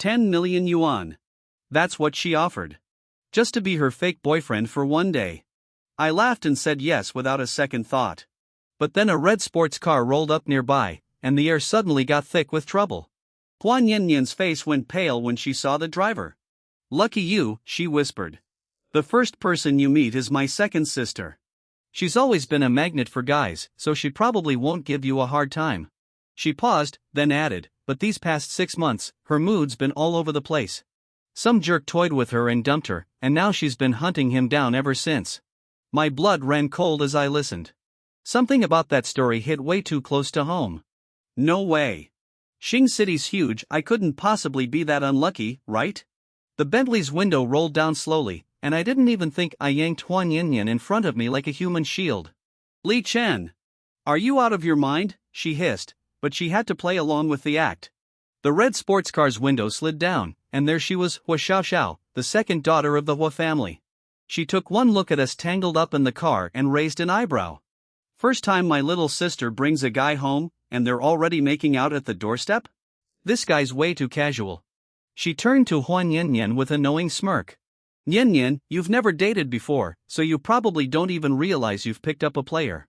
10 million yuan. That's what she offered. Just to be her fake boyfriend for one day. I laughed and said yes without a second thought. But then a red sports car rolled up nearby, and the air suddenly got thick with trouble. Huan Yanyan's face went pale when she saw the driver. Lucky you, she whispered. The first person you meet is my second sister. She's always been a magnet for guys, so she probably won't give you a hard time. She paused, then added, but these past 6 months, her mood's been all over the place. Some jerk toyed with her and dumped her, and now she's been hunting him down ever since. My blood ran cold as I listened. Something about that story hit way too close to home. No way. Xing City's huge, I couldn't possibly be that unlucky, right? The Bentley's window rolled down slowly, and I didn't even think I yanked Huan Yanyan in front of me like a human shield. Li Chen! Are you out of your mind? She hissed, but she had to play along with the act. The red sports car's window slid down, and there she was, Hua Xiaoxiao, the second daughter of the Hua family. She took one look at us tangled up in the car and raised an eyebrow. First time my little sister brings a guy home, and they're already making out at the doorstep? This guy's way too casual. She turned to Huan Yanyan with a knowing smirk. Yanyan, you've never dated before, so you probably don't even realize you've picked up a player.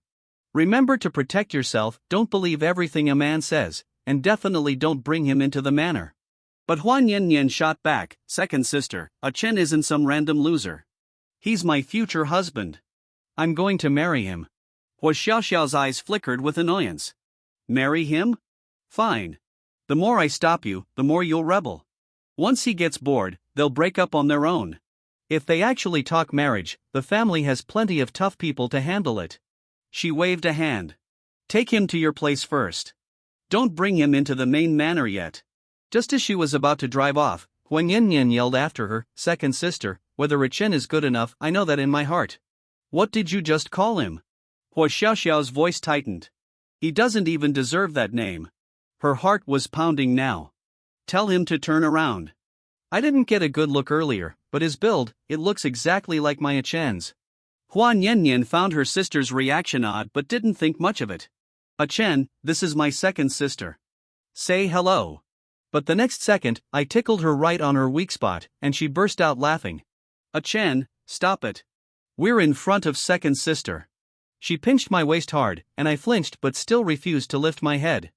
Remember to protect yourself, don't believe everything a man says, and definitely don't bring him into the manor. But Huan Yanyan shot back, second sister, a Chen isn't some random loser. He's my future husband. I'm going to marry him. Hua Xiaoxiao's eyes flickered with annoyance. Marry him? Fine. The more I stop you, the more you'll rebel. Once he gets bored, they'll break up on their own. If they actually talk marriage, the family has plenty of tough people to handle it. She waved a hand. Take him to your place first. Don't bring him into the main manor yet. Just as she was about to drive off, Huan Yanyan yelled after her, second sister, whether a Chen is good enough, I know that in my heart. What did you just call him? Hua Xiaoxiao's voice tightened. He doesn't even deserve that name. Her heart was pounding now. Tell him to turn around. I didn't get a good look earlier, but his build, it looks exactly like my Chen's. Huan Yanyan found her sister's reaction odd but didn't think much of it. Chen, this is my second sister. Say hello. But the next second, I tickled her right on her weak spot, and she burst out laughing. Chen, stop it. We're in front of second sister. She pinched my waist hard, and I flinched but still refused to lift my head.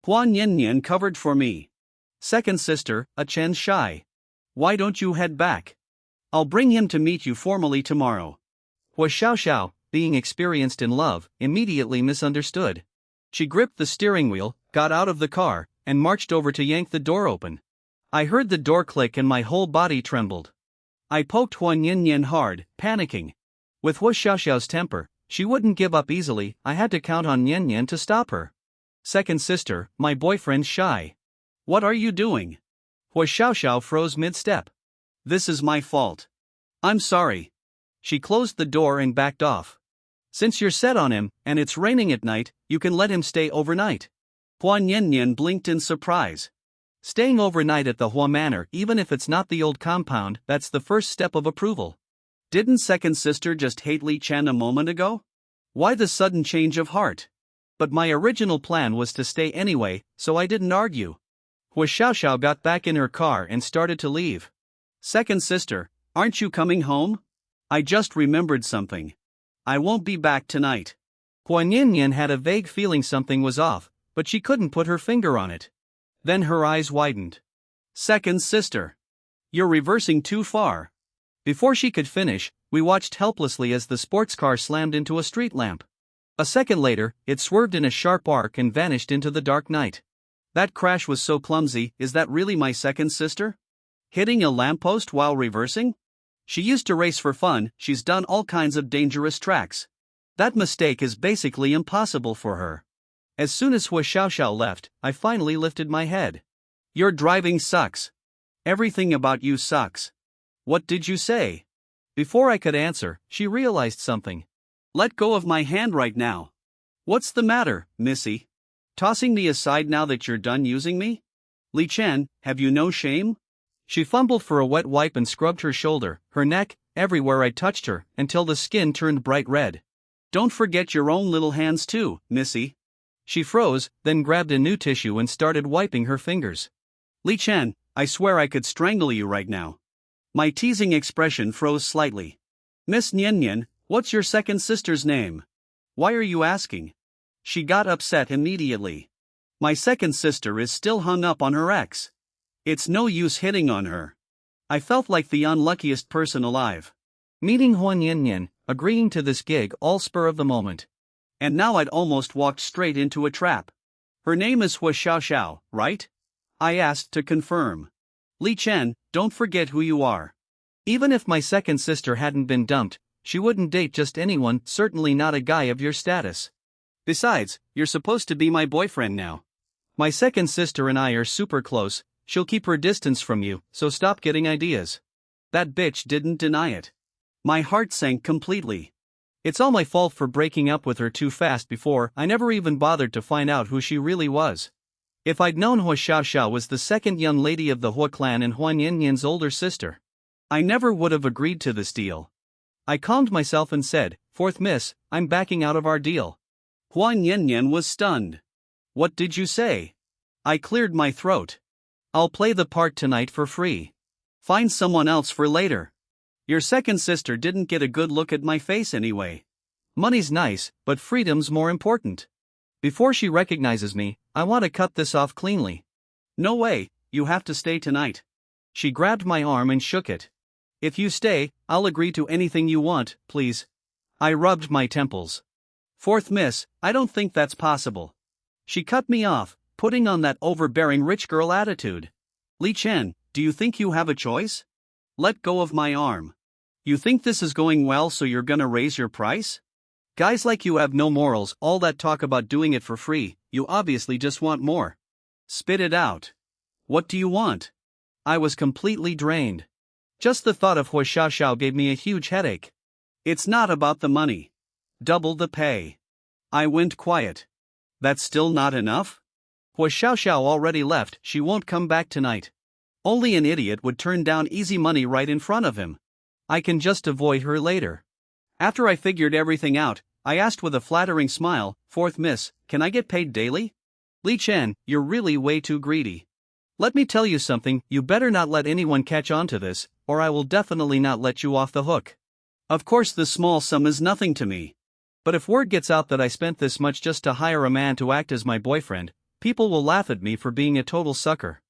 Huan Yanyan covered for me. Second sister, Chen's shy. Why don't you head back? I'll bring him to meet you formally tomorrow. Hua Xiaoxiao, being experienced in love, immediately misunderstood. She gripped the steering wheel, got out of the car, and marched over to yank the door open. I heard the door click and my whole body trembled. I poked Huan Yanyan hard, panicking. With Hua Xiaoxiao's temper, she wouldn't give up easily. I had to count on Yanyan to stop her. Second sister, my boyfriend's shy. What are you doing? Hua Xiaoxiao froze mid-step. This is my fault. I'm sorry. She closed the door and backed off. Since you're set on him, and it's raining at night, you can let him stay overnight. Huan Yanyan blinked in surprise. Staying overnight at the Hua Manor, even if it's not the old compound, that's the first step of approval. Didn't second sister just hate Li Chen a moment ago? Why the sudden change of heart? But my original plan was to stay anyway, so I didn't argue. Hua Xiaoxiao got back in her car and started to leave. Second sister, aren't you coming home? I just remembered something. I won't be back tonight. Huan Yanyan had a vague feeling something was off, but she couldn't put her finger on it. Then her eyes widened. Second sister. You're reversing too far. Before she could finish, we watched helplessly as the sports car slammed into a street lamp. A second later, it swerved in a sharp arc and vanished into the dark night. That crash was so clumsy. Is that really my second sister? Hitting a lamppost while reversing? She used to race for fun, she's done all kinds of dangerous tracks. That mistake is basically impossible for her. As soon as Hua Xiaoxiao left, I finally lifted my head. Your driving sucks. Everything about you sucks. What did you say? Before I could answer, she realized something. Let go of my hand right now. What's the matter, Missy? Tossing me aside now that you're done using me? Li Chen, have you no shame? She fumbled for a wet wipe and scrubbed her shoulder, her neck, everywhere I touched her, until the skin turned bright red. Don't forget your own little hands too, Missy. She froze, then grabbed a new tissue and started wiping her fingers. Li Chen, I swear I could strangle you right now. My teasing expression froze slightly. Miss Nyen Nyen, what's your second sister's name? Why are you asking? She got upset immediately. My second sister is still hung up on her ex. It's no use hitting on her. I felt like the unluckiest person alive. Meeting Huan Yin Yin, agreeing to this gig all spur of the moment. And now I'd almost walked straight into a trap. Her name is Hua Xiao Xiao, right? I asked to confirm. Li Chen, don't forget who you are. Even if my second sister hadn't been dumped, she wouldn't date just anyone, certainly not a guy of your status. Besides, you're supposed to be my boyfriend now. My second sister and I are super close, she'll keep her distance from you, so stop getting ideas. That bitch didn't deny it. My heart sank completely. It's all my fault for breaking up with her too fast before. I never even bothered to find out who she really was. If I'd known Hua Xiao Xiao was the second young lady of the Hua clan and Huan Yin Yin's older sister, I never would have agreed to this deal. I calmed myself and said, "Fourth miss, I'm backing out of our deal." Huan Yin Yin was stunned. What did you say? I cleared my throat. I'll play the part tonight for free. Find someone else for later. Your second sister didn't get a good look at my face anyway. Money's nice, but freedom's more important. Before she recognizes me, I want to cut this off cleanly. No way, you have to stay tonight. She grabbed my arm and shook it. If you stay, I'll agree to anything you want, please. I rubbed my temples. Fourth miss, I don't think that's possible. She cut me off, putting on that overbearing rich girl attitude. Li Chen, do you think you have a choice? Let go of my arm. You think this is going well, so you're gonna raise your price? Guys like you have no morals, all that talk about doing it for free, you obviously just want more. Spit it out. What do you want? I was completely drained. Just the thought of Hua Xiao Xiao gave me a huge headache. It's not about the money. Double the pay. I went quiet. That's still not enough? Hua Xiao Xiao already left, she won't come back tonight. Only an idiot would turn down easy money right in front of him. I can just avoid her later. After I figured everything out, I asked with a flattering smile, "Fourth miss, can I get paid daily?" Li Chen, you're really way too greedy. Let me tell you something, you better not let anyone catch on to this, or I will definitely not let you off the hook. Of course the small sum is nothing to me. But if word gets out that I spent this much just to hire a man to act as my boyfriend, people will laugh at me for being a total sucker.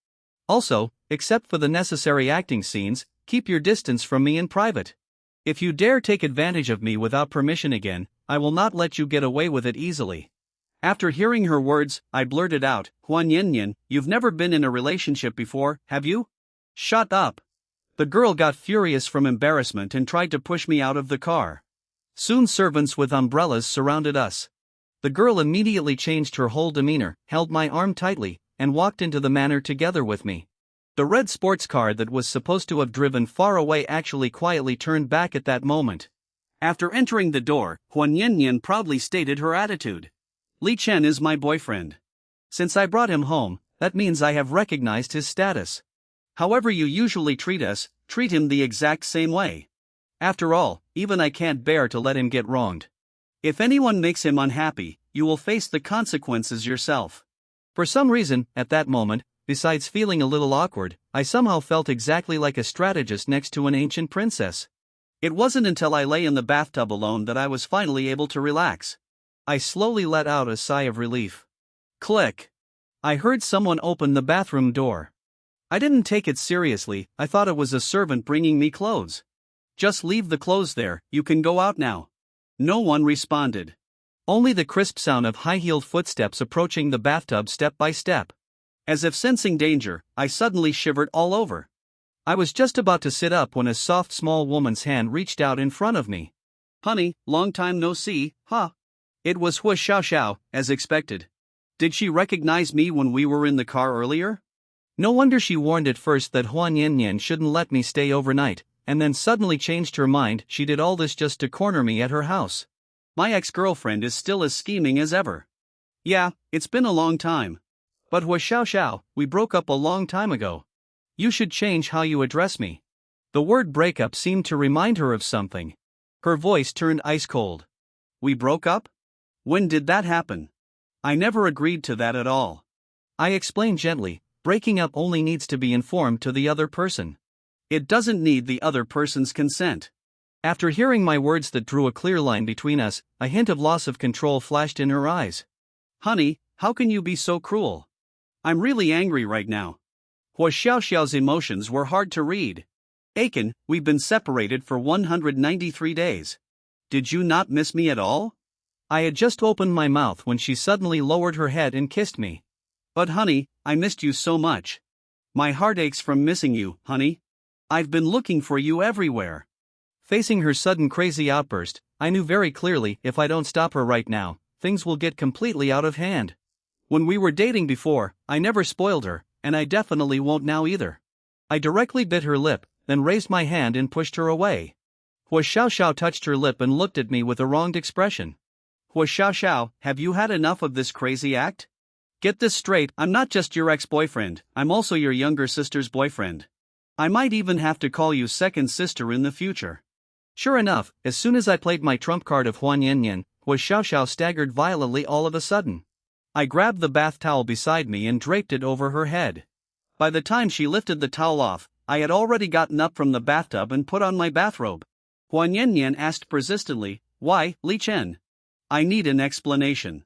Also, except for the necessary acting scenes, keep your distance from me in private. If you dare take advantage of me without permission again, I will not let you get away with it easily. After hearing her words, I blurted out, "Huan Yin Yin, you've never been in a relationship before, have you?" Shut up. The girl got furious from embarrassment and tried to push me out of the car. Soon servants with umbrellas surrounded us. The girl immediately changed her whole demeanor, held my arm tightly, and walked into the manor together with me. The red sports car that was supposed to have driven far away actually quietly turned back at that moment. After entering the door, Huan Yin Yin proudly stated her attitude. Li Chen is my boyfriend. Since I brought him home, that means I have recognized his status. However you usually treat us, treat him the exact same way. After all, even I can't bear to let him get wronged. If anyone makes him unhappy, you will face the consequences yourself. For some reason, at that moment, besides feeling a little awkward, I somehow felt exactly like a strategist next to an ancient princess. It wasn't until I lay in the bathtub alone that I was finally able to relax. I slowly let out a sigh of relief. Click. I heard someone open the bathroom door. I didn't take it seriously, I thought it was a servant bringing me clothes. Just leave the clothes there, you can go out now. No one responded. Only the crisp sound of high-heeled footsteps approaching the bathtub step by step. As if sensing danger, I suddenly shivered all over. I was just about to sit up when a soft small woman's hand reached out in front of me. Honey, long time no see, huh? It was Hua Xiao Xiao, as expected. Did she recognize me when we were in the car earlier? No wonder she warned at first that Huan Yin Yin shouldn't let me stay overnight, and then suddenly changed her mind. She did all this just to corner me at her house. My ex-girlfriend is still as scheming as ever. Yeah, it's been a long time. But Hua Xiao Xiao, we broke up a long time ago. You should change how you address me. The word breakup seemed to remind her of something. Her voice turned ice cold. We broke up? When did that happen? I never agreed to that at all. I explained gently, Breaking up only needs to be informed to the other person. It doesn't need the other person's consent. After hearing my words that drew a clear line between us, a hint of loss of control flashed in her eyes. Honey, how can you be so cruel? I'm really angry right now. Hua Xiaoxiao's emotions were hard to read. Aiken, we've been separated for 193 days. Did you not miss me at all? I had just opened my mouth when she suddenly lowered her head and kissed me. But honey, I missed you so much. My heart aches from missing you, honey. I've been looking for you everywhere. Facing her sudden crazy outburst, I knew very clearly if I don't stop her right now, things will get completely out of hand. When we were dating before, I never spoiled her, and I definitely won't now either. I directly bit her lip, then raised my hand and pushed her away. Hua Xiaoxiao touched her lip and looked at me with a wronged expression. Hua Xiaoxiao, have you had enough of this crazy act? Get this straight, I'm not just your ex-boyfriend, I'm also your younger sister's boyfriend. I might even have to call you second sister in the future. Sure enough, as soon as I played my trump card of Huan Yanyan, Hua Xiaoxiao staggered violently all of a sudden. I grabbed the bath towel beside me and draped it over her head. By the time she lifted the towel off, I had already gotten up from the bathtub and put on my bathrobe. Huan Yanyan asked persistently, Why, Li Chen? I need an explanation.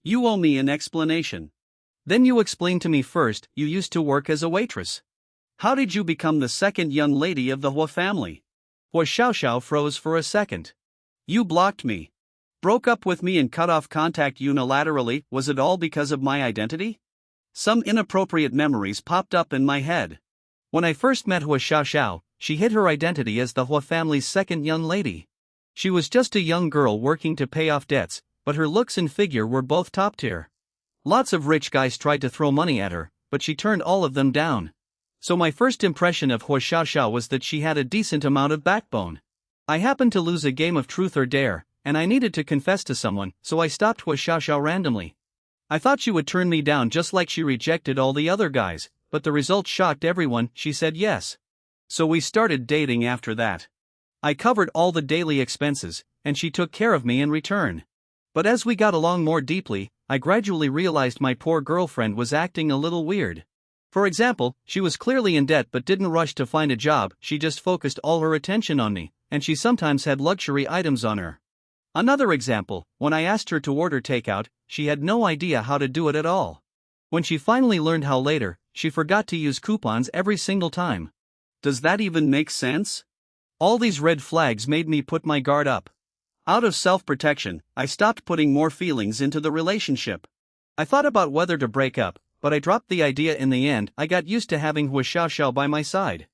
You owe me an explanation. Then you explain to me first, you used to work as a waitress. How did you become the second young lady of the Hua family? Hua Xiaoxiao froze for a second. You blocked me. Broke up with me and cut off contact unilaterally, was it all because of my identity? Some inappropriate memories popped up in my head. When I first met Hua Xiaoxiao, she hid her identity as the Hua family's second young lady. She was just a young girl working to pay off debts, but her looks and figure were both top tier. Lots of rich guys tried to throw money at her, but she turned all of them down. So my first impression of Hua Xiaoxiao was that she had a decent amount of backbone. I happened to lose a game of truth or dare, and I needed to confess to someone, so I stopped Hua Xiaoxiao randomly. I thought she would turn me down just like she rejected all the other guys, but the result shocked everyone, she said yes. So we started dating after that. I covered all the daily expenses, and she took care of me in return. But as we got along more deeply, I gradually realized my poor girlfriend was acting a little weird. For example, she was clearly in debt but didn't rush to find a job, she just focused all her attention on me, and she sometimes had luxury items on her. Another example, when I asked her to order takeout, she had no idea how to do it at all. When she finally learned how later, she forgot to use coupons every single time. Does that even make sense? All these red flags made me put my guard up. Out of self-protection, I stopped putting more feelings into the relationship. I thought about whether to break up, but I dropped the idea in the end. I got used to having Hua Xiaoxiao by my side.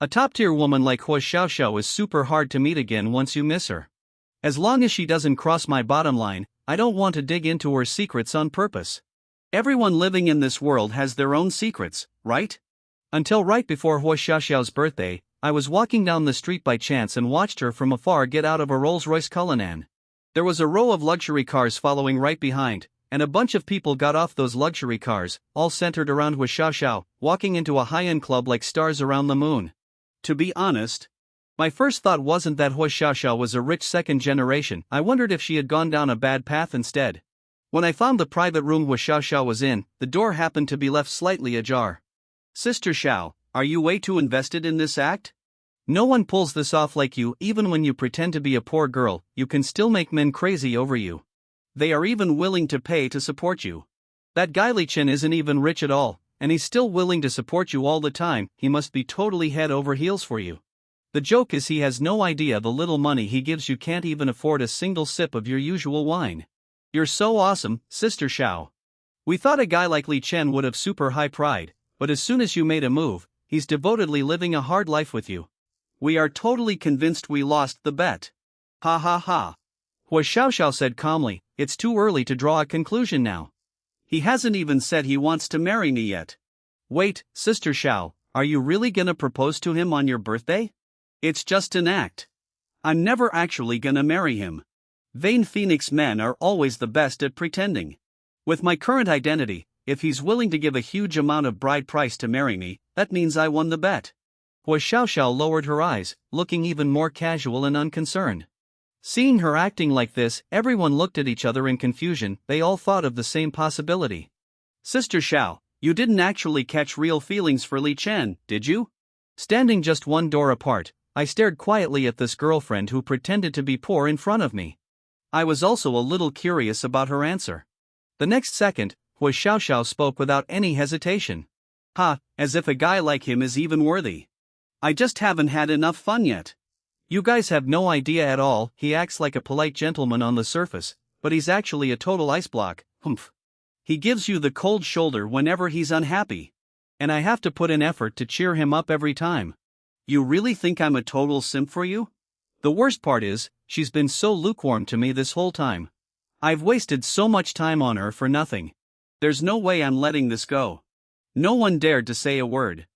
A top-tier woman like Hua Xiaoxiao is super hard to meet again once you miss her. As long as she doesn't cross my bottom line, I don't want to dig into her secrets on purpose. Everyone living in this world has their own secrets, right? Until right before Hua Xiaoxiao's birthday, I was walking down the street by chance and watched her from afar get out of a Rolls-Royce Cullinan. There was a row of luxury cars following right behind, and a bunch of people got off those luxury cars, all centered around Hua Xiaoxiao, walking into a high-end club like stars around the moon. To be honest, my first thought wasn't that Hua Xiaoxiao was a rich second generation. I wondered if she had gone down a bad path instead. When I found the private room Hua Xiaoxiao was in, the door happened to be left slightly ajar. Sister Xiao, are you way too invested in this act? No one pulls this off like you. Even when you pretend to be a poor girl, you can still make men crazy over you. They are even willing to pay to support you. That guy Li Chen isn't even rich at all, and he's still willing to support you all the time. He must be totally head over heels for you. The joke is he has no idea the little money he gives you can't even afford a single sip of your usual wine. You're so awesome, Sister Xiao. We thought a guy like Li Chen would have super high pride, but as soon as you made a move, he's devotedly living a hard life with you. We are totally convinced we lost the bet. Ha ha ha. Hua Xiaoxiao said calmly, it's too early to draw a conclusion now. He hasn't even said he wants to marry me yet. Wait, Sister Xiao, are you really gonna propose to him on your birthday? It's just an act. I'm never actually gonna marry him. Vain Phoenix men are always the best at pretending. With my current identity, if he's willing to give a huge amount of bride price to marry me, that means I won the bet. Hua Xiaoxiao lowered her eyes, looking even more casual and unconcerned. Seeing her acting like this, everyone looked at each other in confusion. They all thought of the same possibility. Sister Xiao, You didn't actually catch real feelings for Li Chen, did you? Standing just one door apart, I stared quietly at this girlfriend who pretended to be poor in front of me. I was also a little curious about her answer. The next second, Hua Xiaoxiao spoke without any hesitation. Ha, as if a guy like him is even worthy. I just haven't had enough fun yet. You guys have no idea at all. He acts like a polite gentleman on the surface, but he's actually a total ice block. Humph. He gives you the cold shoulder whenever he's unhappy. And I have to put in effort to cheer him up every time. You really think I'm a total simp for you? The worst part is, she's been so lukewarm to me this whole time. I've wasted so much time on her for nothing. There's no way I'm letting this go. No one dared to say a word.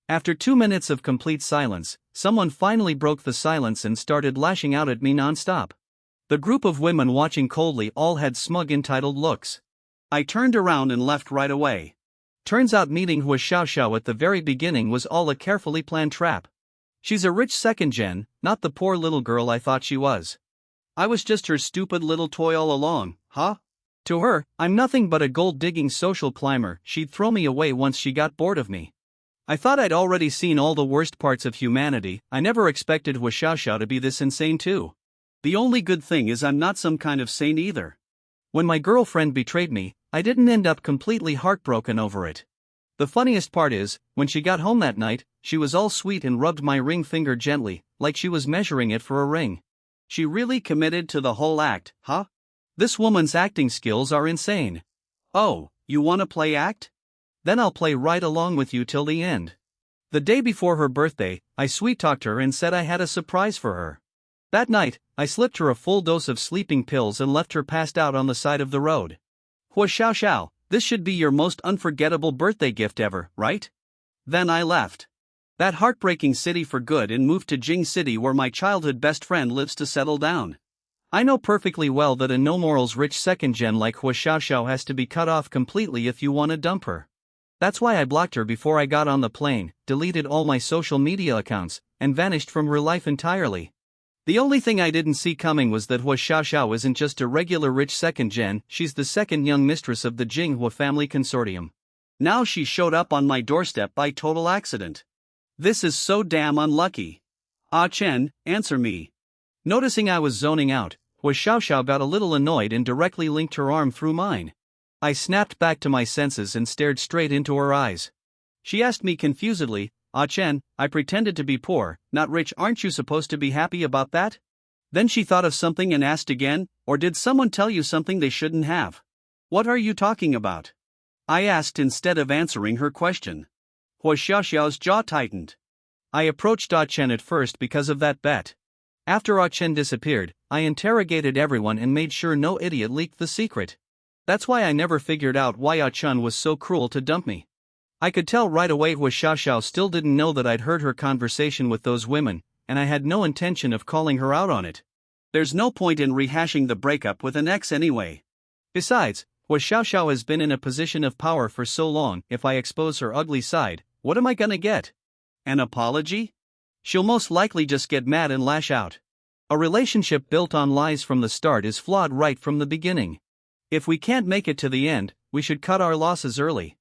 After 2 minutes of complete silence, someone finally broke the silence and started lashing out at me non-stop. The group of women watching coldly all had smug entitled looks. I turned around and left right away. Turns out meeting Hua Xiaoxiao at the very beginning was all a carefully planned trap. She's a rich second gen, not the poor little girl I thought she was. I was just her stupid little toy all along, huh? To her, I'm nothing but a gold-digging social climber. She'd throw me away once she got bored of me. I thought I'd already seen all the worst parts of humanity. I never expected Hua Xiaoxiao to be this insane too. The only good thing is I'm not some kind of saint either. When my girlfriend betrayed me, I didn't end up completely heartbroken over it. The funniest part is, when she got home that night, she was all sweet and rubbed my ring finger gently, like she was measuring it for a ring. She really committed to the whole act, huh? This woman's acting skills are insane. Oh, you wanna play act? Then I'll play right along with you till the end. The day before her birthday, I sweet-talked her and said I had a surprise for her. That night, I slipped her a full dose of sleeping pills and left her passed out on the side of the road. Hua Xiaoxiao, this should be your most unforgettable birthday gift ever, right? Then I left that heartbreaking city for good and moved to Jing City where my childhood best friend lives to settle down. I know perfectly well that a no-morals rich second gen like Hua Xiaoxiao has to be cut off completely if you want to dump her. That's why I blocked her before I got on the plane, deleted all my social media accounts, and vanished from real life entirely. The only thing I didn't see coming was that Hua Xiaoxiao isn't just a regular rich second gen, she's the second young mistress of the Jing Hua family consortium. Now she showed up on my doorstep by total accident. This is so damn unlucky. Ah Chen, answer me. Noticing I was zoning out, Hua Xiaoxiao got a little annoyed and directly linked her arm through mine. I snapped back to my senses and stared straight into her eyes. She asked me confusedly, Ah Chen, I pretended to be poor, not rich, aren't you supposed to be happy about that? Then she thought of something and asked again, or did someone tell you something they shouldn't have? What are you talking about? I asked instead of answering her question. Hua Xiaoxiao's jaw tightened. I approached Ah Chen at first because of that bet. After Ah Chen disappeared, I interrogated everyone and made sure no idiot leaked the secret. That's why I never figured out why Ah Chen was so cruel to dump me. I could tell right away Hua Xiaoxiao still didn't know that I'd heard her conversation with those women, and I had no intention of calling her out on it. There's no point in rehashing the breakup with an ex anyway. Besides, Hua Xiaoxiao has been in a position of power for so long. If I expose her ugly side, what am I gonna get? An apology? She'll most likely just get mad and lash out. A relationship built on lies from the start is flawed right from the beginning. If we can't make it to the end, we should cut our losses early.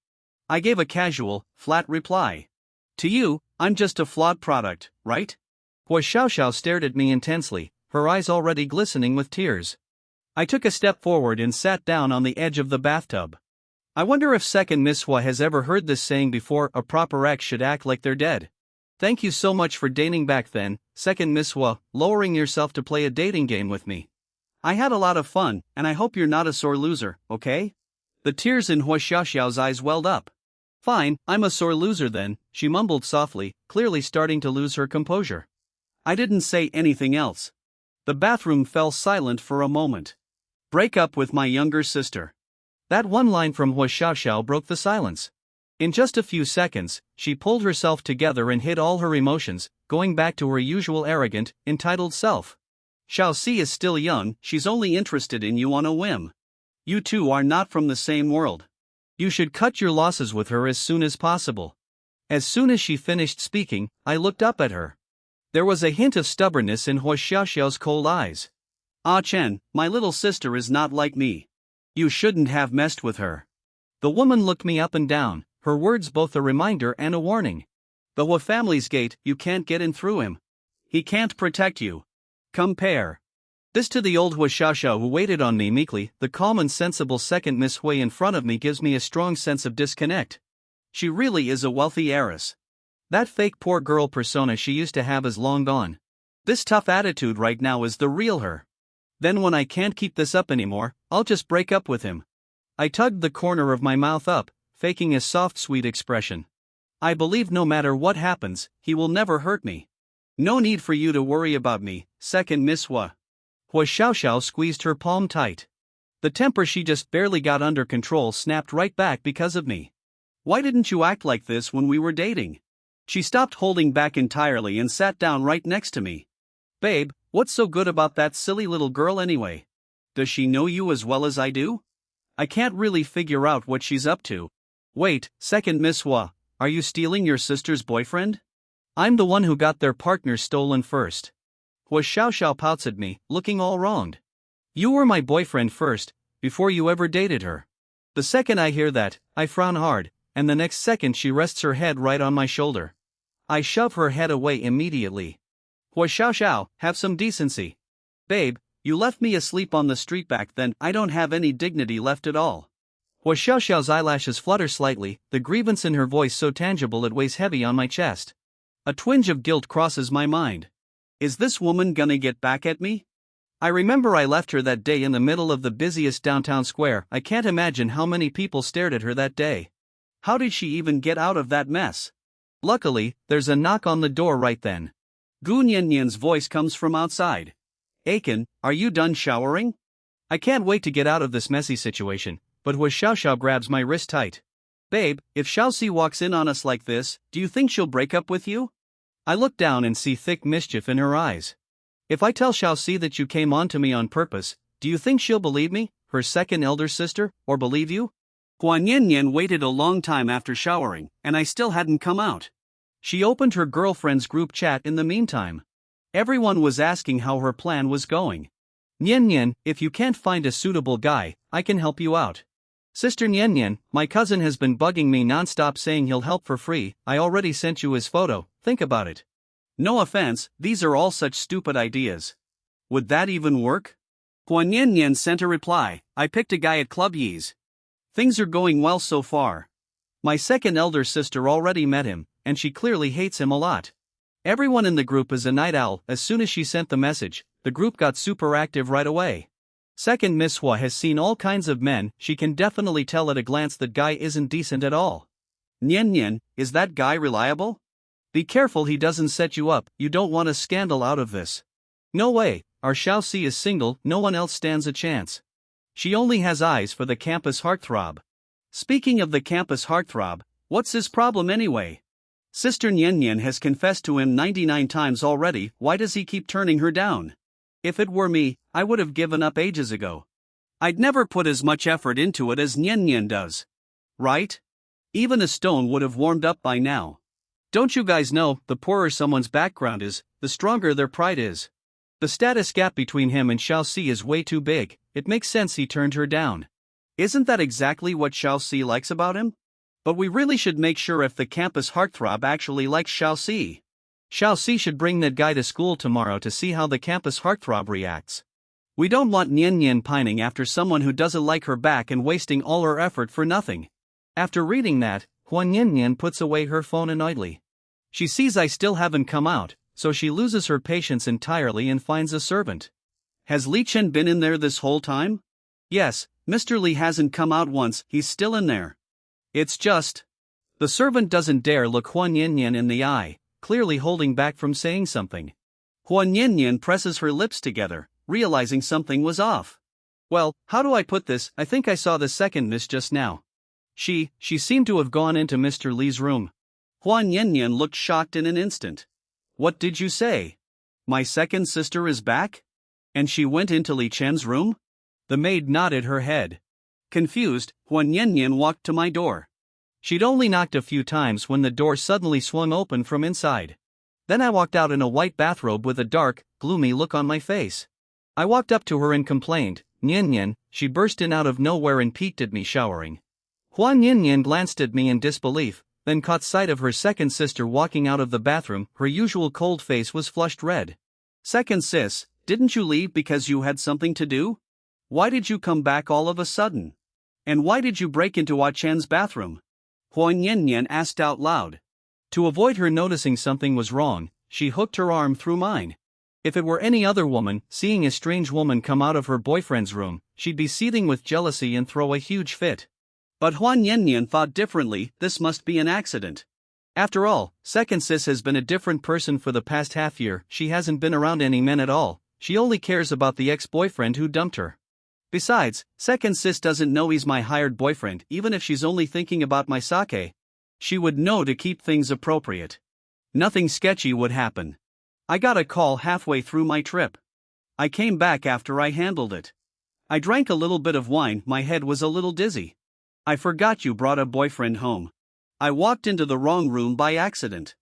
I gave a casual, flat reply. To you, I'm just a flawed product, right? Hua Xiaoxiao stared at me intensely, her eyes already glistening with tears. I took a step forward and sat down on the edge of the bathtub. I wonder if second Miss Hua has ever heard this saying before, a proper ex should act like they're dead. Thank you so much for dating back then, second Miss Hua, lowering yourself to play a dating game with me. I had a lot of fun, and I hope you're not a sore loser, okay? The tears in Hua Xiaoxiao's eyes welled up. Fine, I'm a sore loser then, she mumbled softly, clearly starting to lose her composure. I didn't say anything else. The bathroom fell silent for a moment. Break up with my younger sister. That one line from Hua Xiaoxiao broke the silence. In just a few seconds, she pulled herself together and hid all her emotions, going back to her usual arrogant, entitled self. Xiaoxi is still young, she's only interested in you on a whim. You two are not from the same world. You should cut your losses with her as soon as possible. As soon as she finished speaking, I looked up at her. There was a hint of stubbornness in Hua Xiaoxiao's cold eyes. Ah Chen, my little sister is not like me. You shouldn't have messed with her. The woman looked me up and down, her words both a reminder and a warning. The Hua family's gate, you can't get in through him. He can't protect you. Compare. This to the old Hua Xiaoxiao who waited on me meekly. The calm and sensible second Miss Hui in front of me gives me a strong sense of disconnect. She really is a wealthy heiress. That fake poor girl persona she used to have is long gone. This tough attitude right now is the real her. Then when I can't keep this up anymore, I'll just break up with him. I tugged the corner of my mouth up, faking a soft sweet expression. I believe no matter what happens, he will never hurt me. No need for you to worry about me, second Miss Hua. Hua Xiaoxiao squeezed her palm tight. The temper she just barely got under control snapped right back because of me. Why didn't you act like this when we were dating? She stopped holding back entirely and sat down right next to me. Babe, what's so good about that silly little girl anyway? Does she know you as well as I do? I can't really figure out what she's up to. Wait, second Miss Hua, are you stealing your sister's boyfriend? I'm the one who got their partner stolen first. Hua Xiaoxiao pouts at me, looking all wronged. You were my boyfriend first, before you ever dated her. The second I hear that, I frown hard, and the next second she rests her head right on my shoulder. I shove her head away immediately. Hua Xiaoxiao, have some decency. Babe, you left me asleep on the street back then. I don't have any dignity left at all. Hua Xiaoxiao's eyelashes flutter slightly, the grievance in her voice so tangible it weighs heavy on my chest. A twinge of guilt crosses my mind. Is this woman gonna get back at me? I remember I left her that day in the middle of the busiest downtown square. I can't imagine how many people stared at her that day. How did she even get out of that mess? Luckily, there's a knock on the door right then. Gu Niannian's voice comes from outside. Aiken, are you done showering? I can't wait to get out of this messy situation, but Hua Xiaoxiao grabs my wrist tight. Babe, if Xiaoxi walks in on us like this, do you think she'll break up with you? I look down and see thick mischief in her eyes. If I tell Xiaoxi that you came on to me on purpose, do you think she'll believe me, her second elder sister, or believe you? Hua Niannian waited a long time after showering, and I still hadn't come out. She opened her girlfriend's group chat in the meantime. Everyone was asking how her plan was going. Niannian, if you can't find a suitable guy, I can help you out. Sister Niannian, my cousin has been bugging me nonstop saying he'll help for free. I already sent you his photo, think about it. No offense, these are all such stupid ideas. Would that even work? Hua Niannian sent a reply, I picked a guy at Club Yi's. Things are going well so far. My second elder sister already met him, and she clearly hates him a lot. Everyone in the group is a night owl. As soon as she sent the message, the group got super active right away. Second Miss Hua has seen all kinds of men. She can definitely tell at a glance that guy isn't decent at all. Nian, is that guy reliable? Be careful he doesn't set you up. You don't want a scandal out of this. No way, our Xiaoxi is single, no one else stands a chance. She only has eyes for the campus heartthrob. Speaking of the campus heartthrob, what's his problem anyway? Sister Nian has confessed to him 99 times already. Why does he keep turning her down? If it were me, I would have given up ages ago. I'd never put as much effort into it as Nian does. Right? Even a stone would have warmed up by now. Don't you guys know, the poorer someone's background is, the stronger their pride is. The status gap between him and Xiaoxi is way too big. It makes sense he turned her down. Isn't that exactly what Xiaoxi likes about him? But we really should make sure if the campus heartthrob actually likes Xiaoxi. Xiaoxi should bring that guy to school tomorrow to see how the campus heartthrob reacts. We don't want Nian pining after someone who doesn't like her back and wasting all her effort for nothing. After reading that, Hua Nian puts away her phone annoyedly. She sees I still haven't come out, so she loses her patience entirely and finds a servant. Has Li Chen been in there this whole time? Yes, Mr. Li hasn't come out once, he's still in there. It's just... The servant doesn't dare look Hua Nian in the eye, clearly holding back from saying something. Hua Nian presses her lips together, realizing something was off. Well, how do I put this? I think I saw the second miss just now. She seemed to have gone into Mr. Li's room. Hua Nian looked shocked in an instant. What did you say? My second sister is back? And she went into Li Chen's room? The maid nodded her head. Confused, Hua Nian walked to my door. She'd only knocked a few times when the door suddenly swung open from inside. Then I walked out in a white bathrobe with a dark, gloomy look on my face. I walked up to her and complained, Nian, she burst in out of nowhere and peeked at me showering. Huan Yinyan glanced at me in disbelief, then caught sight of her second sister walking out of the bathroom. Her usual cold face was flushed red. Second sis, didn't you leave because you had something to do? Why did you come back all of a sudden? And why did you break into Ah Chen's bathroom? Huan Yinyan asked out loud. To avoid her noticing something was wrong, she hooked her arm through mine. If it were any other woman, seeing a strange woman come out of her boyfriend's room, she'd be seething with jealousy and throw a huge fit. But Huan Yinyan thought differently. This must be an accident. After all, second sis has been a different person for the past half year. She hasn't been around any men at all. She only cares about the ex-boyfriend who dumped her. Besides, second sis doesn't know he's my hired boyfriend. Even if she's only thinking about my sake, she would know to keep things appropriate. Nothing sketchy would happen. I got a call halfway through my trip. I came back after I handled it. I drank a little bit of wine. My head was a little dizzy. I forgot you brought a boyfriend home. I walked into the wrong room by accident.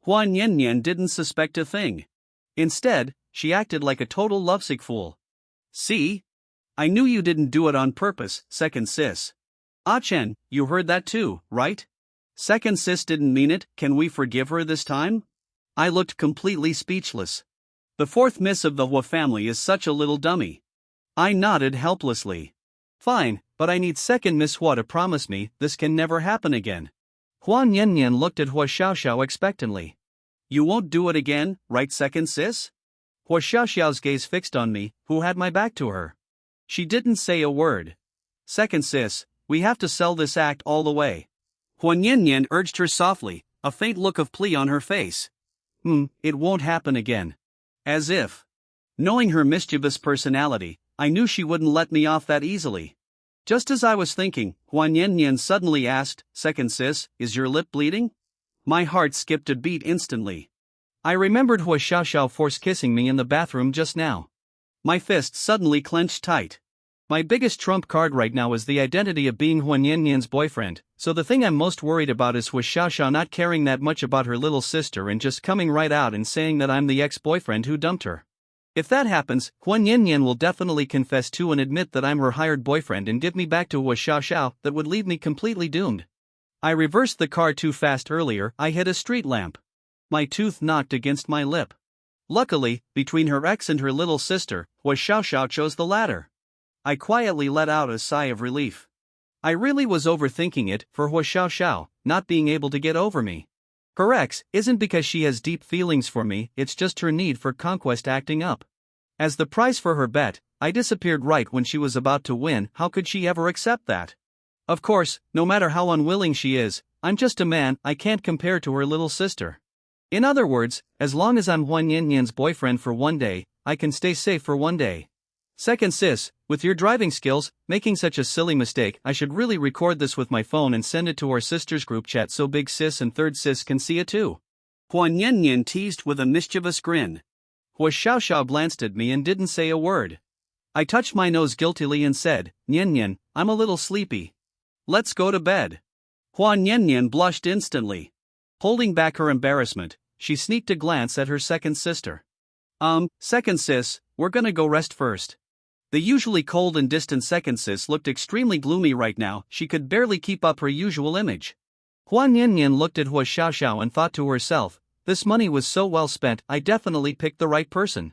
Huan Yinyan didn't suspect a thing. Instead, she acted like a total lovesick fool. See? I knew you didn't do it on purpose, second sis. Ah Chen, you heard that too, right? Second sis didn't mean it. Can we forgive her this time? I looked completely speechless. The fourth miss of the Hua family is such a little dummy. I nodded helplessly. Fine, but I need second Miss Hua to promise me this can never happen again. Huan Yinyan looked at Hua Xiaoxiao expectantly. You won't do it again, right second sis? Hua Xiaoxiao's gaze fixed on me, who had my back to her. She didn't say a word. Second sis, we have to sell this act all the way. Huan Yinyan urged her softly, a faint look of plea on her face. It won't happen again. As if. Knowing her mischievous personality, I knew she wouldn't let me off that easily. Just as I was thinking, Huan Yinyan suddenly asked, second sis, is your lip bleeding? My heart skipped a beat instantly. I remembered Hua Xiaoxiao force kissing me in the bathroom just now. My fist suddenly clenched tight. My biggest trump card right now is the identity of being Huan Yinyan's boyfriend, so the thing I'm most worried about is Hua Xiaoxiao not caring that much about her little sister and just coming right out and saying that I'm the ex-boyfriend who dumped her. If that happens, Huan Yinyan will definitely confess too and admit that I'm her hired boyfriend and give me back to Hua Xiaoxiao. That would leave me completely doomed. I reversed the car too fast earlier. I hit a street lamp. My tooth knocked against my lip. Luckily, between her ex and her little sister, Hua Xiaoxiao chose the latter. I quietly let out a sigh of relief. I really was overthinking it for Hua Xiaoxiao, not being able to get over me. Her ex isn't because she has deep feelings for me, it's just her need for conquest acting up. As the price for her bet, I disappeared right when she was about to win. How could she ever accept that? Of course, no matter how unwilling she is, I'm just a man. I can't compare to her little sister. In other words, as long as I'm Huan Yinyan's boyfriend for one day, I can stay safe for one day. Second sis, with your driving skills, making such a silly mistake, I should really record this with my phone and send it to our sisters group chat so big sis and third sis can see it too. Huan Yinyan teased with a mischievous grin. Hua Xiaoxiao glanced at me and didn't say a word. I touched my nose guiltily and said, Yinyan, I'm a little sleepy. Let's go to bed. Huan Yinyan blushed instantly. Holding back her embarrassment, she sneaked a glance at her second sister. Second sis, we're gonna go rest first. The usually cold and distant second sis looked extremely gloomy right now. She could barely keep up her usual image. Huan Yinyan looked at Hua Xiaoxiao and thought to herself, this money was so well spent. I definitely picked the right person.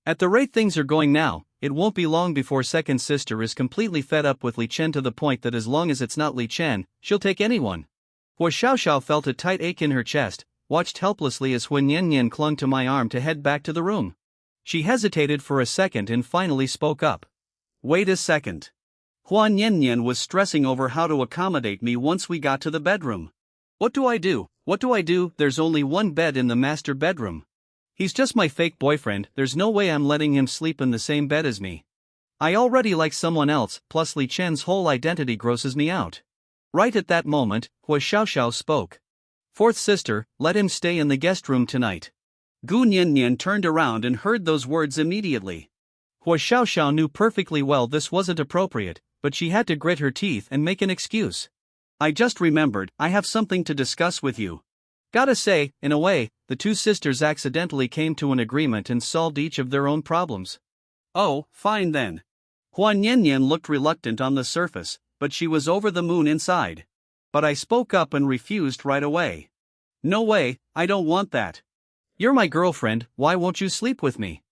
At the rate things are going now, it won't be long before second sister is completely fed up with Li Chen to the point that as long as it's not Li Chen, she'll take anyone. Hua Xiaoxiao felt a tight ache in her chest, watched helplessly as Huan Yinyan clung to my arm to head back to the room. She hesitated for a second and finally spoke up. Wait a second. Huan Yinyan was stressing over how to accommodate me once we got to the bedroom. What do I do? What do I do? There's only one bed in the master bedroom. He's just my fake boyfriend. There's no way I'm letting him sleep in the same bed as me. I already like someone else, plus Li Chen's whole identity grosses me out. Right at that moment, Hua Xiaoxiao spoke. Fourth sister, let him stay in the guest room tonight. Gu Yinyan turned around and heard those words immediately. Hua Xiaoxiao knew perfectly well this wasn't appropriate, but she had to grit her teeth and make an excuse. I just remembered, I have something to discuss with you. Gotta say, in a way, the two sisters accidentally came to an agreement and solved each of their own problems. Oh, fine then. Huan Yinyan looked reluctant on the surface, but she was over the moon inside. But I spoke up and refused right away. No way, I don't want that. You're my girlfriend, why won't you sleep with me?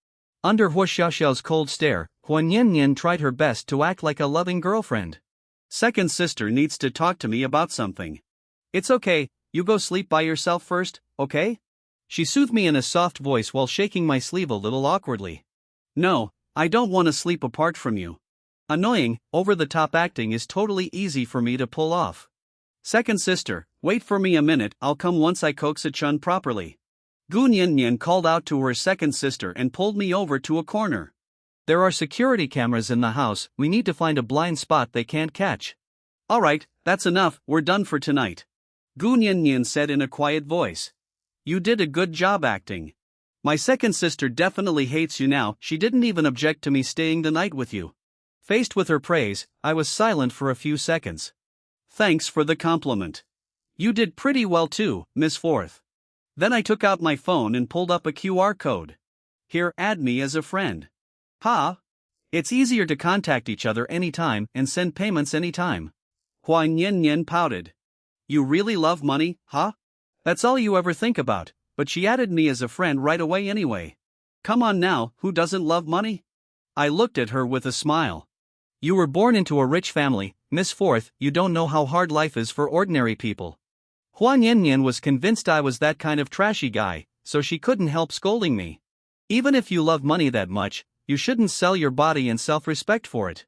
Under Hua Xiaoxiao's cold stare, Huan Yanyan tried her best to act like a loving girlfriend. Second sister needs to talk to me about something. It's okay, you go sleep by yourself first, okay? She soothed me in a soft voice while shaking my sleeve a little awkwardly. No, I don't want to sleep apart from you. Annoying, over-the-top acting is totally easy for me to pull off. Second sister, wait for me a minute, I'll come once I coax a chun properly. Gu Nian called out to her second sister and pulled me over to a corner. There are security cameras in the house, we need to find a blind spot they can't catch. Alright, that's enough, we're done for tonight. Gu Nian said in a quiet voice. You did a good job acting. My second sister definitely hates you now, she didn't even object to me staying the night with you. Faced with her praise, I was silent for a few seconds. Thanks for the compliment. You did pretty well too, Miss Fourth. Then I took out my phone and pulled up a QR code. Here, add me as a friend. Ha! It's easier to contact each other anytime and send payments anytime. Huan Yan pouted. You really love money, huh? That's all you ever think about, but she added me as a friend right away anyway. Come on now, who doesn't love money? I looked at her with a smile. You were born into a rich family, Miss Fourth, you don't know how hard life is for ordinary people. Huan Yan was convinced I was that kind of trashy guy, so she couldn't help scolding me. Even if you love money that much, you shouldn't sell your body and self-respect for it.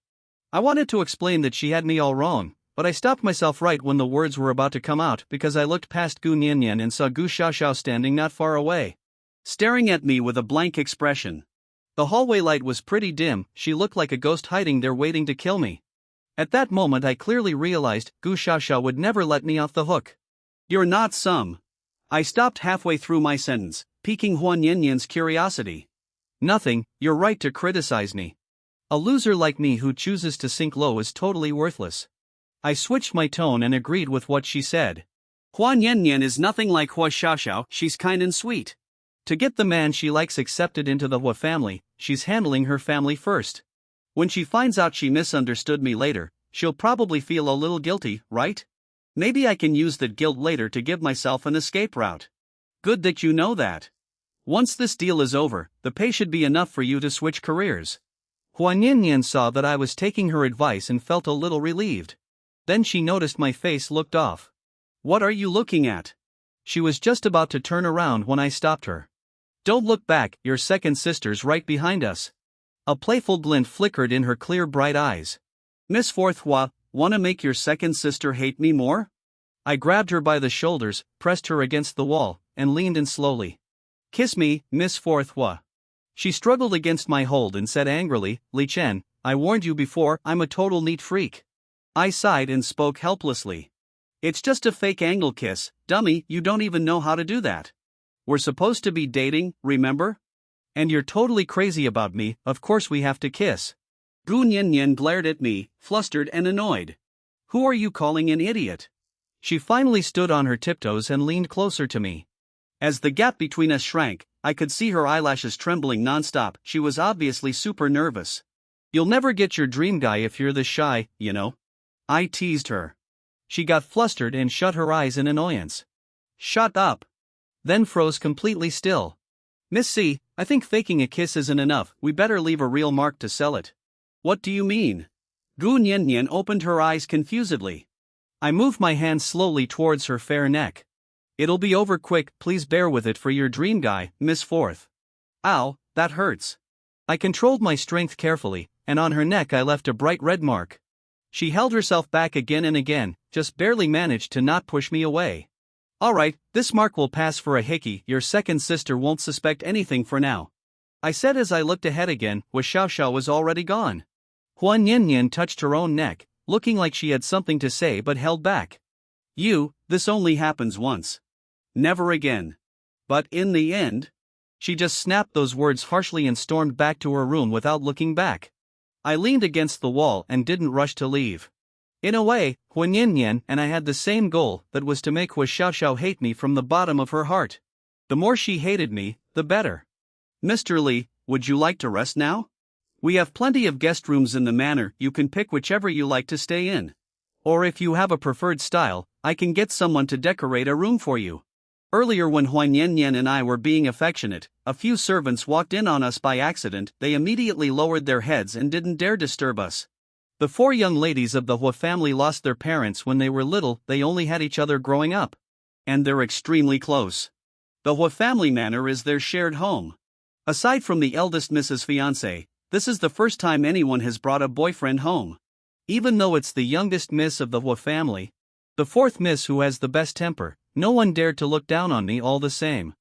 I wanted to explain that she had me all wrong, but I stopped myself right when the words were about to come out because I looked past Gu Nian and saw Gu Xiaoxiao standing not far away, staring at me with a blank expression. The hallway light was pretty dim, she looked like a ghost hiding there waiting to kill me. At that moment I clearly realized Gu Xiaoxiao would never let me off the hook. You're not some. I stopped halfway through my sentence, piquing Huan Yanyan's curiosity. Nothing, you're right to criticize me. A loser like me who chooses to sink low is totally worthless. I switched my tone and agreed with what she said. Huan Yanyan is nothing like Hua Xiaoxiao, she's kind and sweet. To get the man she likes accepted into the Hua family, she's handling her family first. When she finds out she misunderstood me later, she'll probably feel a little guilty, right? Maybe I can use that guilt later to give myself an escape route. Good that you know that. Once this deal is over, the pay should be enough for you to switch careers. Huan Yanyan saw that I was taking her advice and felt a little relieved. Then she noticed my face looked off. What are you looking at? She was just about to turn around when I stopped her. Don't look back, your second sister's right behind us. A playful glint flickered in her clear bright eyes. Miss Fourth Hua, wanna make your second sister hate me more? I grabbed her by the shoulders, pressed her against the wall, and leaned in slowly. Kiss me, Miss Fourth Hua. She struggled against my hold and said angrily, Li Chen, I warned you before, I'm a total neat freak. I sighed and spoke helplessly. It's just a fake angle kiss, dummy, you don't even know how to do that. We're supposed to be dating, remember? And you're totally crazy about me, of course we have to kiss. Gu Nian glared at me, flustered and annoyed. Who are you calling an idiot? She finally stood on her tiptoes and leaned closer to me. As the gap between us shrank, I could see her eyelashes trembling nonstop, she was obviously super nervous. You'll never get your dream guy if you're this shy, you know. I teased her. She got flustered and shut her eyes in annoyance. Shut up. Then froze completely still. Miss C, I think faking a kiss isn't enough, we better leave a real mark to sell it. What do you mean? Gu Nian opened her eyes confusedly. I moved my hand slowly towards her fair neck. It'll be over quick, please bear with it for your dream guy, Miss Fourth. Ow, that hurts. I controlled my strength carefully, and on her neck I left a bright red mark. She held herself back again and again, just barely managed to not push me away. Alright, this mark will pass for a hickey, your second sister won't suspect anything for now. I said as I looked ahead again, Hua Xiaoxiao was already gone. Huan Yanyan touched her own neck, looking like she had something to say but held back. This only happens once. Never again. But in the end, she just snapped those words harshly and stormed back to her room without looking back. I leaned against the wall and didn't rush to leave. In a way, Huan Yanyan and I had the same goal, that was to make Hua Xiaoxiao hate me from the bottom of her heart. The more she hated me, the better. Mr. Li, would you like to rest now? We have plenty of guest rooms in the manor, you can pick whichever you like to stay in. Or if you have a preferred style, I can get someone to decorate a room for you. Earlier when Huan Yanyan and I were being affectionate, a few servants walked in on us by accident. They immediately lowered their heads and didn't dare disturb us. The 4 young ladies of the Hua family lost their parents when they were little. They only had each other growing up. And they're extremely close. The Hua family manor is their shared home. Aside from the eldest Mrs. Fiancé, this is the first time anyone has brought a boyfriend home. Even though it's the youngest miss of the Hua family, the 4th miss who has the best temper, no one dared to look down on me all the same.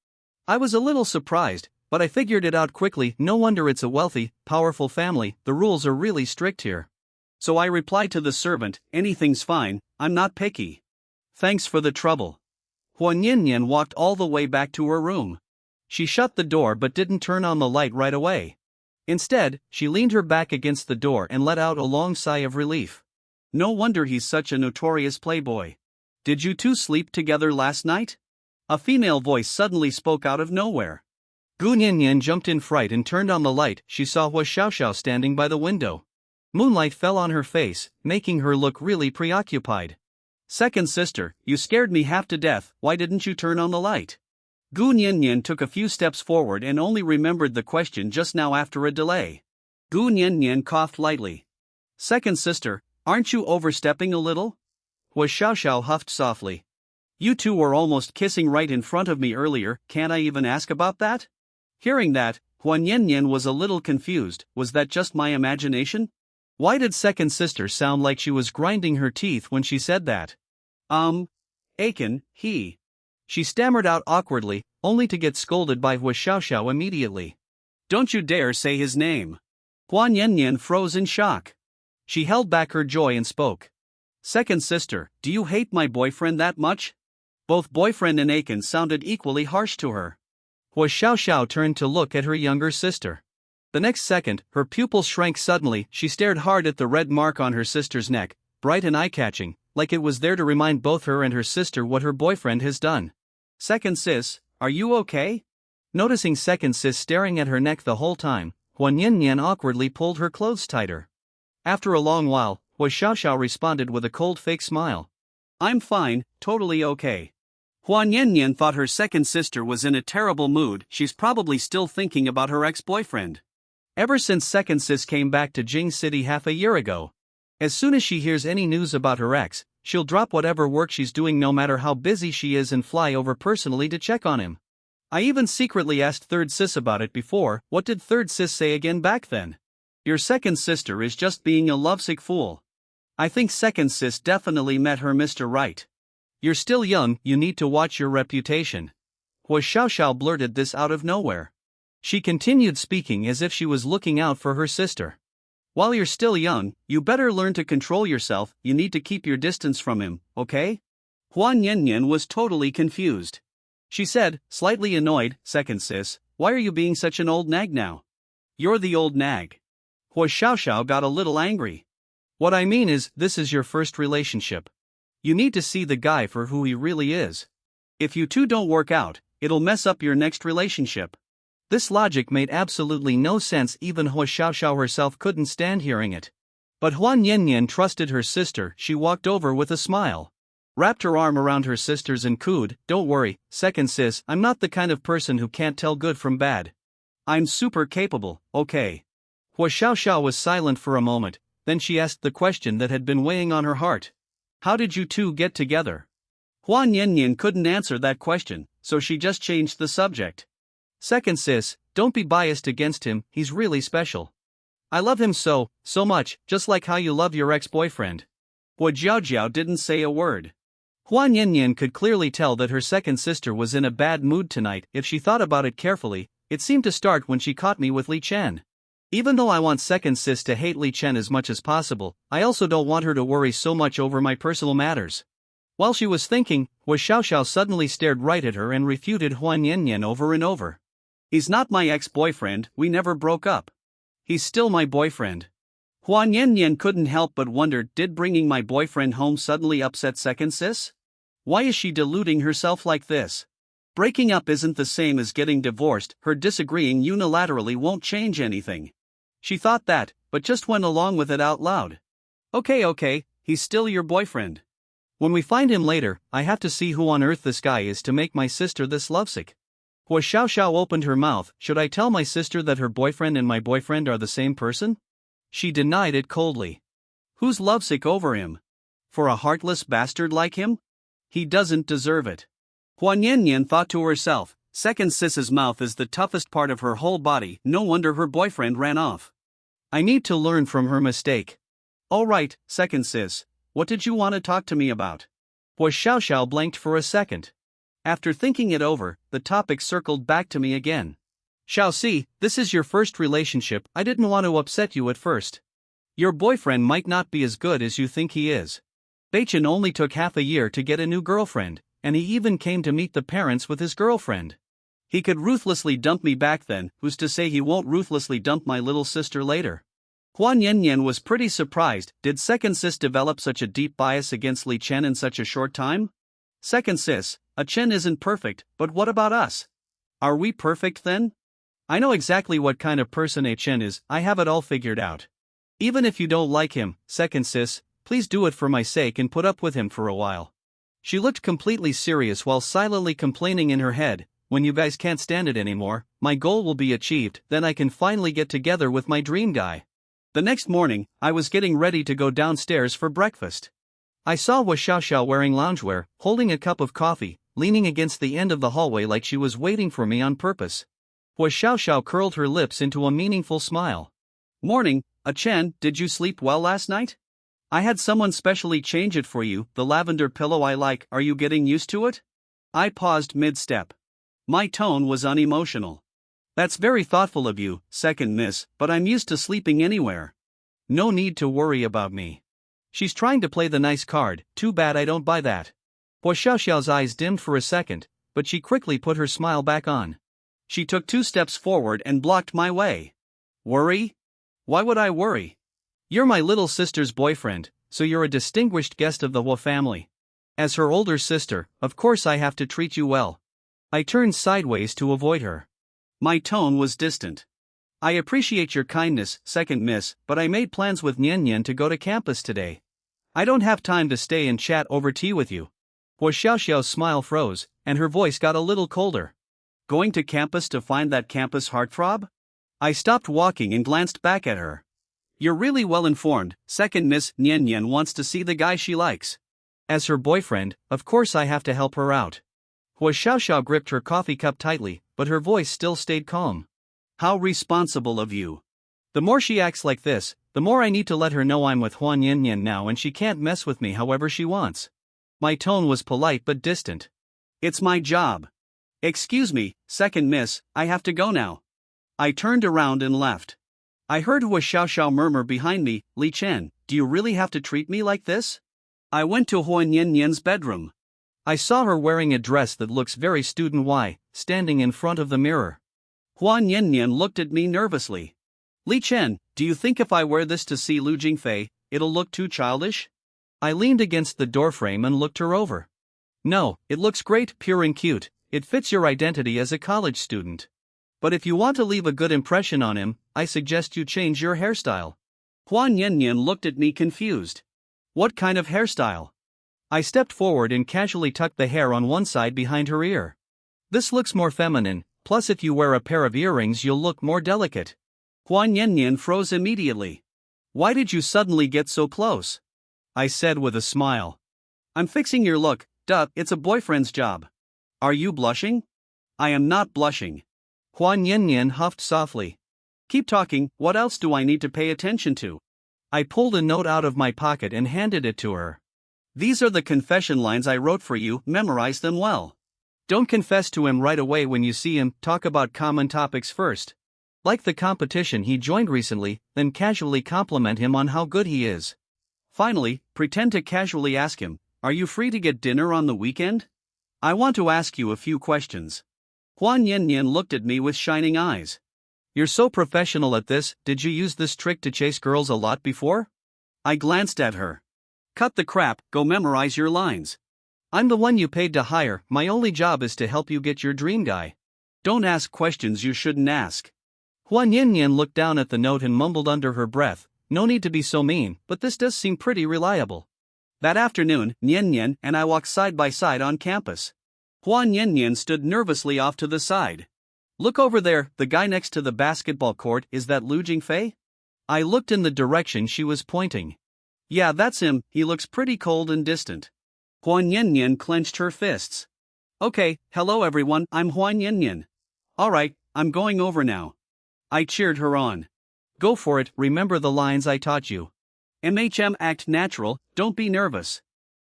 I was a little surprised, but I figured it out quickly. No wonder it's a wealthy, powerful family. The rules are really strict here. So I replied to the servant, anything's fine, I'm not picky. Thanks for the trouble. Huan Yanyan walked all the way back to her room. She shut the door but didn't turn on the light right away. Instead, she leaned her back against the door and let out a long sigh of relief. No wonder he's such a notorious playboy. Did you two sleep together last night? A female voice suddenly spoke out of nowhere. Gu Yanyan jumped in fright and turned on the light. She saw Hua Xiaoxiao standing by the window. Moonlight fell on her face, making her look really preoccupied. Second sister, you scared me half to death. Why didn't you turn on the light? Gu Yanyan took a few steps forward and only remembered the question just now after a delay. Gu Yanyan coughed lightly. Second sister, aren't you overstepping a little? Hua Xiaoxiao huffed softly. You two were almost kissing right in front of me earlier. Can't I even ask about that? Hearing that, Huan Yanyan was a little confused. Was that just my imagination? Why did second sister sound like she was grinding her teeth when she said that? Aiken, he. She stammered out awkwardly, only to get scolded by Hua Xiaoxiao immediately. Don't you dare say his name. Huan Yanyan froze in shock. She held back her joy and spoke. Second sister, do you hate my boyfriend that much? Both boyfriend and Aiken sounded equally harsh to her. Hua Xiaoxiao turned to look at her younger sister. The next second, her pupils shrank suddenly. She stared hard at the red mark on her sister's neck, bright and eye-catching, like it was there to remind both her and her sister what her boyfriend has done. Second sis, are you okay? Noticing second sis staring at her neck the whole time, Huan Yanyan awkwardly pulled her clothes tighter. After a long while, Hua Xiaoxiao responded with a cold fake smile. I'm fine, totally okay. Huan Yanyan thought her second sister was in a terrible mood. She's probably still thinking about her ex-boyfriend. Ever since second sis came back to Jing City half a year ago. As soon as she hears any news about her ex, she'll drop whatever work she's doing no matter how busy she is and fly over personally to check on him. I even secretly asked third sis about it before. What did third sis say again back then? Your second sister is just being a lovesick fool. I think second sis definitely met her Mr. Right. You're still young, you need to watch your reputation. Hua Xiaoxiao blurted this out of nowhere. She continued speaking as if she was looking out for her sister. While you're still young, you better learn to control yourself. You need to keep your distance from him, okay? Huan Yanyan was totally confused. She said, slightly annoyed, second sis, why are you being such an old nag now? You're the old nag. Hua Xiaoxiao got a little angry. What I mean is, this is your first relationship. You need to see the guy for who he really is. If you two don't work out, it'll mess up your next relationship. This logic made absolutely no sense. Even Hua Xiaoxiao herself couldn't stand hearing it. But Huan Yanyan trusted her sister. She walked over with a smile, wrapped her arm around her sister's and cooed, don't worry, second sis, I'm not the kind of person who can't tell good from bad. I'm super capable, okay? Hua Xiaoxiao was silent for a moment, then she asked the question that had been weighing on her heart. How did you two get together? Huan Yanyan couldn't answer that question, so she just changed the subject. Second sis, don't be biased against him, he's really special. I love him so much, just like how you love your ex-boyfriend. Hua Jiaojiao didn't say a word. Huan Yanyan could clearly tell that her second sister was in a bad mood tonight. If she thought about it carefully, it seemed to start when she caught me with Li Chen. Even though I want second sis to hate Li Chen as much as possible, I also don't want her to worry so much over my personal matters. While she was thinking, Hua Xiaoxiao suddenly stared right at her and refuted Huan Yanyan over and over. He's not my ex-boyfriend, we never broke up. He's still my boyfriend. Huan Yanyan couldn't help but wonder, did bringing my boyfriend home suddenly upset second sis? Why is she deluding herself like this? Breaking up isn't the same as getting divorced. Her disagreeing unilaterally won't change anything. She thought that, but just went along with it out loud. Okay, He's still your boyfriend. When we find him later, I have to see who on earth this guy is to make my sister this lovesick. Hua Xiaoxiao opened her mouth. Should I tell my sister that her boyfriend and my boyfriend are the same person? She denied it coldly. Who's lovesick over him? For a heartless bastard like him? He doesn't deserve it. Huan Yanyan thought to herself, second sis's mouth is the toughest part of her whole body, no wonder her boyfriend ran off. I need to learn from her mistake. Alright, second sis, what did you want to talk to me about? Hua Xiaoxiao blanked for a second. After thinking it over, the topic circled back to me again. Xiaoxi, this is your first relationship, I didn't want to upset you at first. Your boyfriend might not be as good as you think he is. Beichen only took half a year to get a new girlfriend, and he even came to meet the parents with his girlfriend. He could ruthlessly dump me back then, who's to say he won't ruthlessly dump my little sister later? Huan Yanyan was pretty surprised. Did second sis develop such a deep bias against Li Chen in such a short time? Second sis, a Chen isn't perfect, but what about us? Are we perfect then? I know exactly what kind of person a Chen is, I have it all figured out. Even if you don't like him, second sis, please do it for my sake and put up with him for a while. She looked completely serious while silently complaining in her head, when you guys can't stand it anymore, my goal will be achieved, then I can finally get together with my dream guy. The next morning, I was getting ready to go downstairs for breakfast. I saw Hua Xiaoxiao wearing loungewear, holding a cup of coffee, leaning against the end of the hallway like she was waiting for me on purpose. Hua Xiaoxiao curled her lips into a meaningful smile. Morning, Chen, did you sleep well last night? I had someone specially change it for you, the lavender pillow I like, are you getting used to it? I paused mid-step. My tone was unemotional. That's very thoughtful of you, second miss, but I'm used to sleeping anywhere. No need to worry about me. She's trying to play the nice card, too bad I don't buy that. Hua Xiaoxiao's eyes dimmed for a second, but she quickly put her smile back on. She took 2 steps forward and blocked my way. Worry? Why would I worry? You're my little sister's boyfriend, so you're a distinguished guest of the Hua family. As her older sister, of course I have to treat you well. I turned sideways to avoid her. My tone was distant. I appreciate your kindness, second miss, but I made plans with Nian to go to campus today. I don't have time to stay and chat over tea with you. Hua Xiaoxiao's smile froze, and her voice got a little colder. Going to campus to find that campus heartthrob? I stopped walking and glanced back at her. You're really well informed, second miss. Nian wants to see the guy she likes. As her boyfriend, of course I have to help her out. Hua Xiaoxiao gripped her coffee cup tightly, but her voice still stayed calm. How responsible of you. The more she acts like this, the more I need to let her know I'm with Huan Yanyan now and she can't mess with me however she wants. My tone was polite but distant. It's my job. Excuse me, second miss, I have to go now. I turned around and left. I heard Hua Xiaoxiao murmur behind me, Li Chen, do you really have to treat me like this? I went to Huan Yanyan's bedroom. I saw her wearing a dress that looks very student Y, standing in front of the mirror. Huan Yanyan looked at me nervously. Li Chen, do you think if I wear this to see Lu Jingfei, it'll look too childish? I leaned against the doorframe and looked her over. No, it looks great, pure and cute, it fits your identity as a college student. But if you want to leave a good impression on him, I suggest you change your hairstyle. Huan Yanyan looked at me confused. What kind of hairstyle? I stepped forward and casually tucked the hair on one side behind her ear. This looks more feminine, plus if you wear a pair of earrings you'll look more delicate. Huan Yanyan froze immediately. Why did you suddenly get so close? I said with a smile. I'm fixing your look, duh, it's a boyfriend's job. Are you blushing? I am not blushing. Huan Yanyan huffed softly. Keep talking, what else do I need to pay attention to? I pulled a note out of my pocket and handed it to her. These are the confession lines I wrote for you, memorize them well. Don't confess to him right away when you see him, talk about common topics first. Like the competition he joined recently, then casually compliment him on how good he is. Finally, pretend to casually ask him, are you free to get dinner on the weekend? I want to ask you a few questions. Huan Yanyan looked at me with shining eyes. You're so professional at this, did you use this trick to chase girls a lot before? I glanced at her. Cut the crap, go memorize your lines. I'm the one you paid to hire, my only job is to help you get your dream guy. Don't ask questions you shouldn't ask. Huan Yanyan looked down at the note and mumbled under her breath, no need to be so mean, but this does seem pretty reliable. That afternoon, Nian Nian and I walked side by side on campus. Huan Nian Nian stood nervously off to the side. Look over there, the guy next to the basketball court, is that Lu Jingfei? I looked in the direction she was pointing. Yeah, that's him, he looks pretty cold and distant. Huan Nian Nian clenched her fists. Okay, hello everyone, I'm Huan Nian Nian. Alright, I'm going over now. I cheered her on. Go for it, remember the lines I taught you. Act natural, don't be nervous.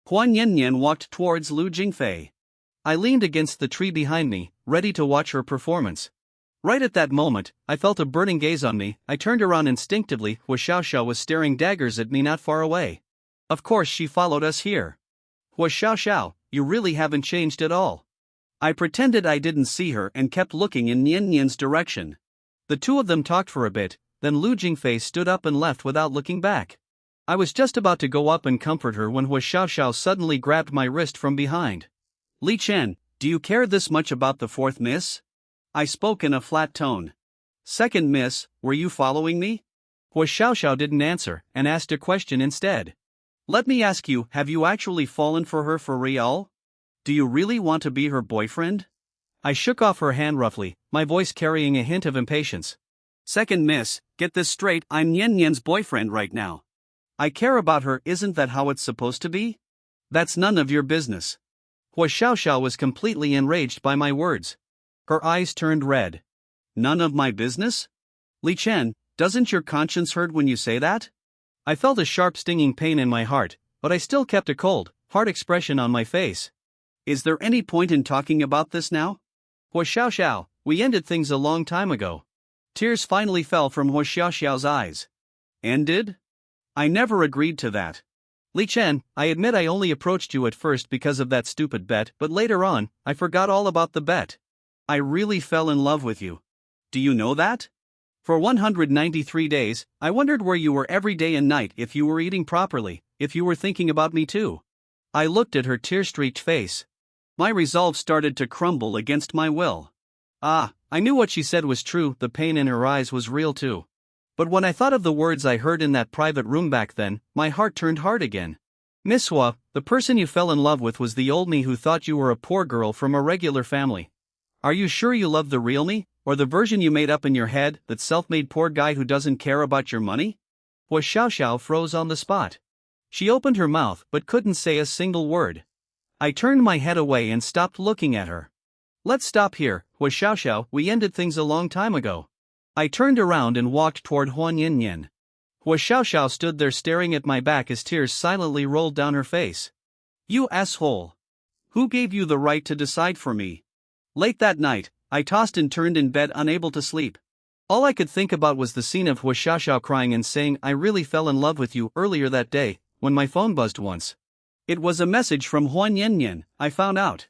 Huan Nian Nian walked towards Lu Jingfei. I leaned against the tree behind me, ready to watch her performance. Right at that moment, I felt a burning gaze on me. I turned around instinctively. Hua Xiaoxiao was staring daggers at me not far away. Of course she followed us here. Hua Xiaoxiao, you really haven't changed at all. I pretended I didn't see her and kept looking in Nian Nian's direction. The two of them talked for a bit, then Lu Jingfei stood up and left without looking back. I was just about to go up and comfort her when Hua Xiaoxiao suddenly grabbed my wrist from behind. Li Chen, do you care this much about the fourth miss? I spoke in a flat tone. Second miss, were you following me? Hua Xiaoxiao didn't answer and asked a question instead. Let me ask you, have you actually fallen for her for real? Do you really want to be her boyfriend? I shook off her hand roughly, my voice carrying a hint of impatience. Second miss, get this straight, I'm Nian Nian's boyfriend right now. I care about her, isn't that how it's supposed to be? That's none of your business. Hua Xiaoxiao was completely enraged by my words. Her eyes turned red. None of my business? Li Chen, doesn't your conscience hurt when you say that? I felt a sharp stinging pain in my heart, but I still kept a cold, hard expression on my face. Is there any point in talking about this now? Hua Xiaoxiao, we ended things a long time ago. Tears finally fell from Hua Xiaoxiao's eyes. Ended? I never agreed to that. Li Chen, I admit I only approached you at first because of that stupid bet, but later on, I forgot all about the bet. I really fell in love with you. Do you know that? For 193 days, I wondered where you were every day and night, if you were eating properly, if you were thinking about me too. I looked at her tear-streaked face. My resolve started to crumble against my will. I knew what she said was true, the pain in her eyes was real too. But when I thought of the words I heard in that private room back then, my heart turned hard again. Miss Hua, the person you fell in love with was the old me who thought you were a poor girl from a regular family. Are you sure you love the real me, or the version you made up in your head, that self-made poor guy who doesn't care about your money? Hua Xiaoxiao froze on the spot. She opened her mouth but couldn't say a single word. I turned my head away and stopped looking at her. Let's stop here, Hua Xiaoxiao, we ended things a long time ago. I turned around and walked toward Huan Nian Nian. Hua Xiaoxiao stood there staring at my back as tears silently rolled down her face. You asshole! Who gave you the right to decide for me? Late that night, I tossed and turned in bed unable to sleep. All I could think about was the scene of Hua Xiaoxiao crying and saying I really fell in love with you earlier that day, when my phone buzzed once. It was a message from Huan Nian Nian, I found out.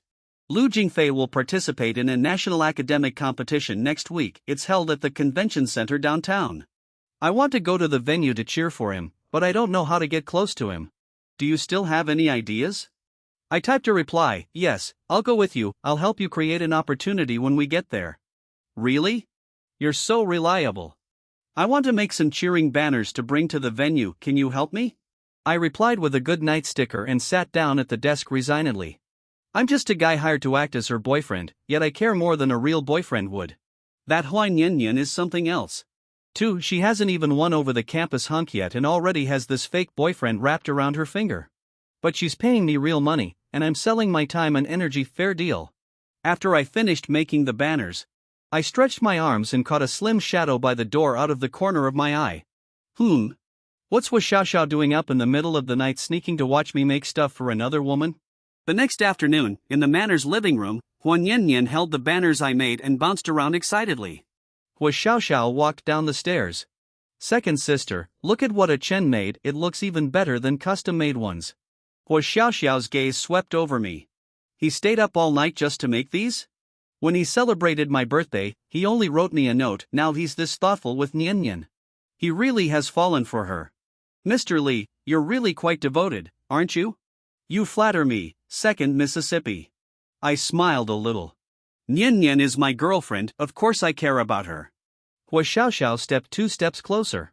Lu Jingfei will participate in a national academic competition next week. It's held at the convention center downtown. I want to go to the venue to cheer for him, but I don't know how to get close to him. Do you still have any ideas? I typed a reply, yes, I'll go with you, I'll help you create an opportunity when we get there. Really? You're so reliable. I want to make some cheering banners to bring to the venue, can you help me? I replied with a good night sticker and sat down at the desk resignedly. I'm just a guy hired to act as her boyfriend, yet I care more than a real boyfriend would. That Huan Nian Nian is something else. Too, she hasn't even won over the campus hunk yet and already has this fake boyfriend wrapped around her finger. But she's paying me real money, and I'm selling my time and energy, fair deal. After I finished making the banners, I stretched my arms and caught a slim shadow by the door out of the corner of my eye. What's Hua Xiaoxiao doing up in the middle of the night sneaking to watch me make stuff for another woman? The next afternoon, in the Manor's living room, Huan Nian Nian held the banners I made and bounced around excitedly. Hua Xiaoxiao walked down the stairs. Second sister, look at what a Chen made, it looks even better than custom-made ones. Hua Xiaoxiao's gaze swept over me. He stayed up all night just to make these? When he celebrated my birthday, he only wrote me a note, now he's this thoughtful with Nian Nian. He really has fallen for her. Mr. Li, you're really quite devoted, aren't you? You flatter me, Second Mississippi. I smiled a little. Nian Nian is my girlfriend, of course I care about her. Hua Xiaoxiao stepped 2 steps closer.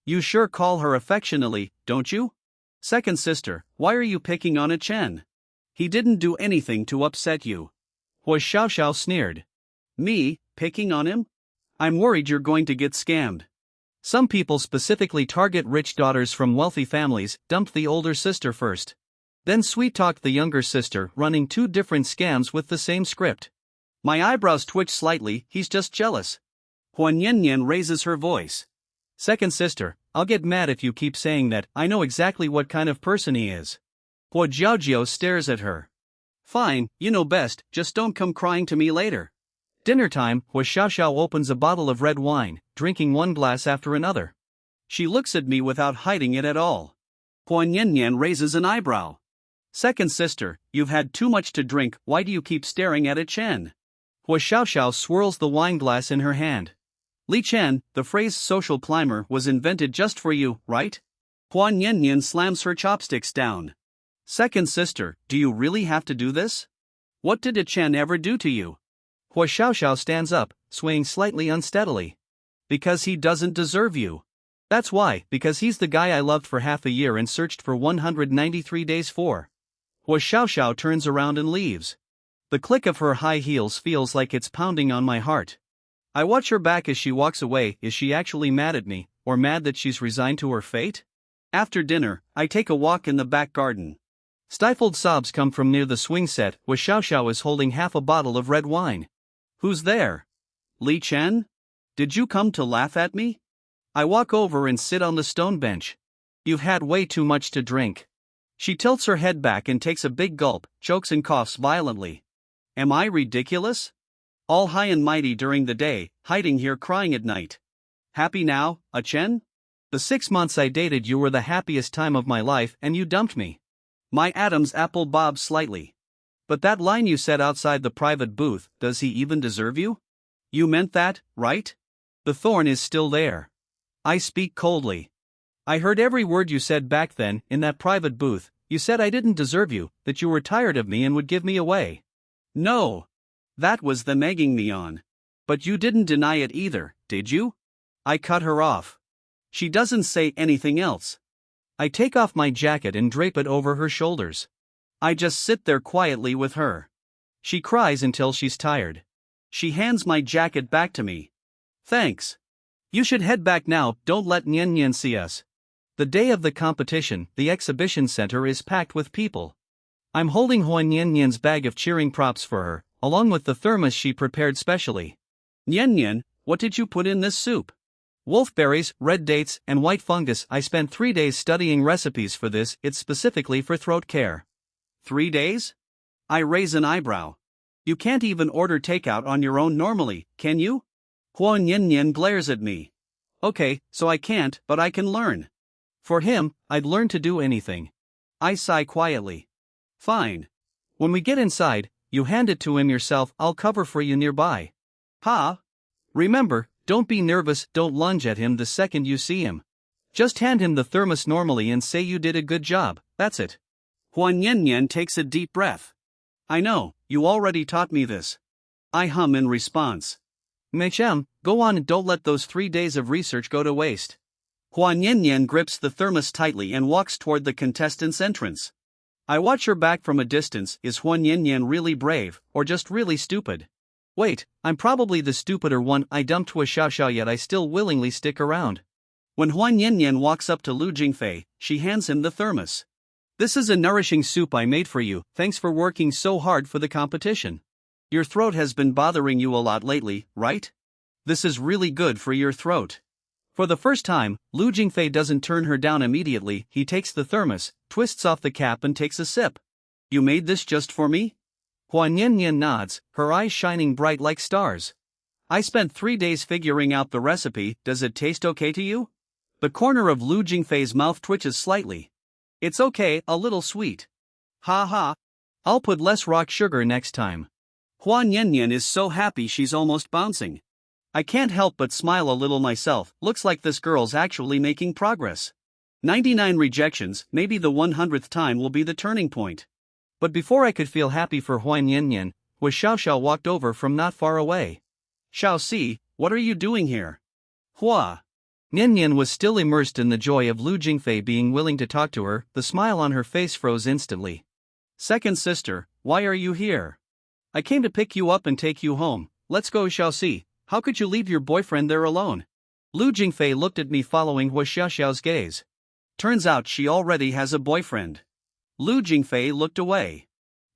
You sure call her affectionately, don't you? Second sister, why are you picking on a Chen? He didn't do anything to upset you. Was Xiao Xiao sneered. Me, picking on him? I'm worried you're going to get scammed. Some people specifically target rich daughters from wealthy families, dumped the older sister first. Then sweet-talked the younger sister, running 2 different scams with the same script. My eyebrows twitch slightly, he's just jealous. Huan Yanyan raises her voice. Second sister, I'll get mad if you keep saying that, I know exactly what kind of person he is. Hua Jiaojiao stares at her. Fine, you know best, just don't come crying to me later. Dinner time, Hua Xiaoxiao opens a bottle of red wine, drinking one glass after another. She looks at me without hiding it at all. Huan Yanyan raises an eyebrow. Second sister, you've had too much to drink, why do you keep staring at it, Chen? Hua Xiaoxiao swirls the wine glass in her hand. Li Chen, the phrase social climber was invented just for you, right? Huan Yanyan slams her chopsticks down. Second sister, do you really have to do this? What did a Chen ever do to you? Hua Xiaoxiao stands up, swaying slightly unsteadily. Because he doesn't deserve you. That's why, because he's the guy I loved for half a year and searched for 193 days for. Hua Xiaoxiao turns around and leaves. The click of her high heels feels like it's pounding on my heart. I watch her back as she walks away. Is she actually mad at me, or mad that she's resigned to her fate? After dinner, I take a walk in the back garden. Stifled sobs come from near the swing set, where Xiaoxiao is holding half a bottle of red wine. Who's there? Li Chen? Did you come to laugh at me? I walk over and sit on the stone bench. You've had way too much to drink. She tilts her head back and takes a big gulp, chokes and coughs violently. Am I ridiculous? All high and mighty during the day, hiding here crying at night. Happy now, Chen? The 6 months I dated you were the happiest time of my life and you dumped me. My Adam's apple bobs slightly. But that line you said outside the private booth, does he even deserve you? You meant that, right? The thorn is still there. I speak coldly. I heard every word you said back then, in that private booth. You said I didn't deserve you, that you were tired of me and would give me away. No. That was them egging me on. But you didn't deny it either, did you? I cut her off. She doesn't say anything else. I take off my jacket and drape it over her shoulders. I just sit there quietly with her. She cries until she's tired. She hands my jacket back to me. Thanks. You should head back now, don't let Nian Nian see us. The day of the competition, the exhibition center is packed with people. I'm holding Huan Nian Nian's bag of cheering props for her, along with the thermos she prepared specially. Nian Nian, what did you put in this soup? Wolfberries, red dates, and white fungus. I spent 3 days studying recipes for this, it's specifically for throat care. 3 days? I raise an eyebrow. You can't even order takeout on your own normally, can you? Huan Yanyan glares at me. Okay, so I can't, but I can learn. For him, I'd learn to do anything. I sigh quietly. Fine. When we get inside, you hand it to him yourself, I'll cover for you nearby. Ha! Remember, don't be nervous, don't lunge at him the second you see him. Just hand him the thermos normally and say you did a good job, that's it. Huan Yanyan takes a deep breath. I know, you already taught me this. I hum in response. Mechem, go on and don't let those 3 days of research go to waste. Huan Yanyan grips the thermos tightly and walks toward the contestants' entrance. I watch her back from a distance. Is Huan Yanyan really brave, or just really stupid? Wait, I'm probably the stupider one. I dumped Hua Xiaoxiao yet I still willingly stick around. When Huan Yanyan walks up to Lu Jingfei, she hands him the thermos. This is a nourishing soup I made for you, thanks for working so hard for the competition. Your throat has been bothering you a lot lately, right? This is really good for your throat. For the first time, Lu Jingfei doesn't turn her down immediately. He takes the thermos, twists off the cap and takes a sip. You made this just for me? Huan Yanyan nods, her eyes shining bright like stars. I spent 3 days figuring out the recipe. Does it taste okay to you? The corner of Lu Jingfei's mouth twitches slightly. It's okay, a little sweet. Ha ha. I'll put less rock sugar next time. Huan Yanyan is so happy she's almost bouncing. I can't help but smile a little myself. Looks like this girl's actually making progress. 99 rejections, maybe the 100th time will be the turning point. But before I could feel happy for Huan Yanyan, Hua Xiaoxiao walked over from not far away. Xiao Si, what are you doing here? Hua. Nian Nian was still immersed in the joy of Lu Jingfei being willing to talk to her. The smile on her face froze instantly. Second sister, why are you here? I came to pick you up and take you home. Let's go, Xiaoxi. How could you leave your boyfriend there alone? Lu Jingfei looked at me following Hua Xiaoxiao's gaze. Turns out she already has a boyfriend. Lu Jingfei looked away.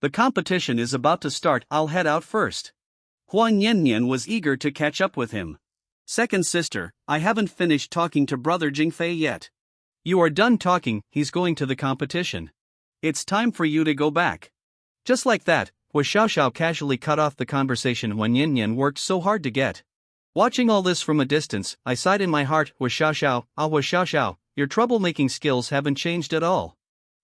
The competition is about to start, I'll head out first. Huan Yanyan was eager to catch up with him. Second sister, I haven't finished talking to brother Jingfei yet. You are done talking, he's going to the competition. It's time for you to go back. Just like that, Hua Xiaoxiao casually cut off the conversation Huan Yanyan worked so hard to get. Watching all this from a distance, I sighed in my heart, Hua Xiaoxiao, Hua Xiaoxiao, your troublemaking skills haven't changed at all.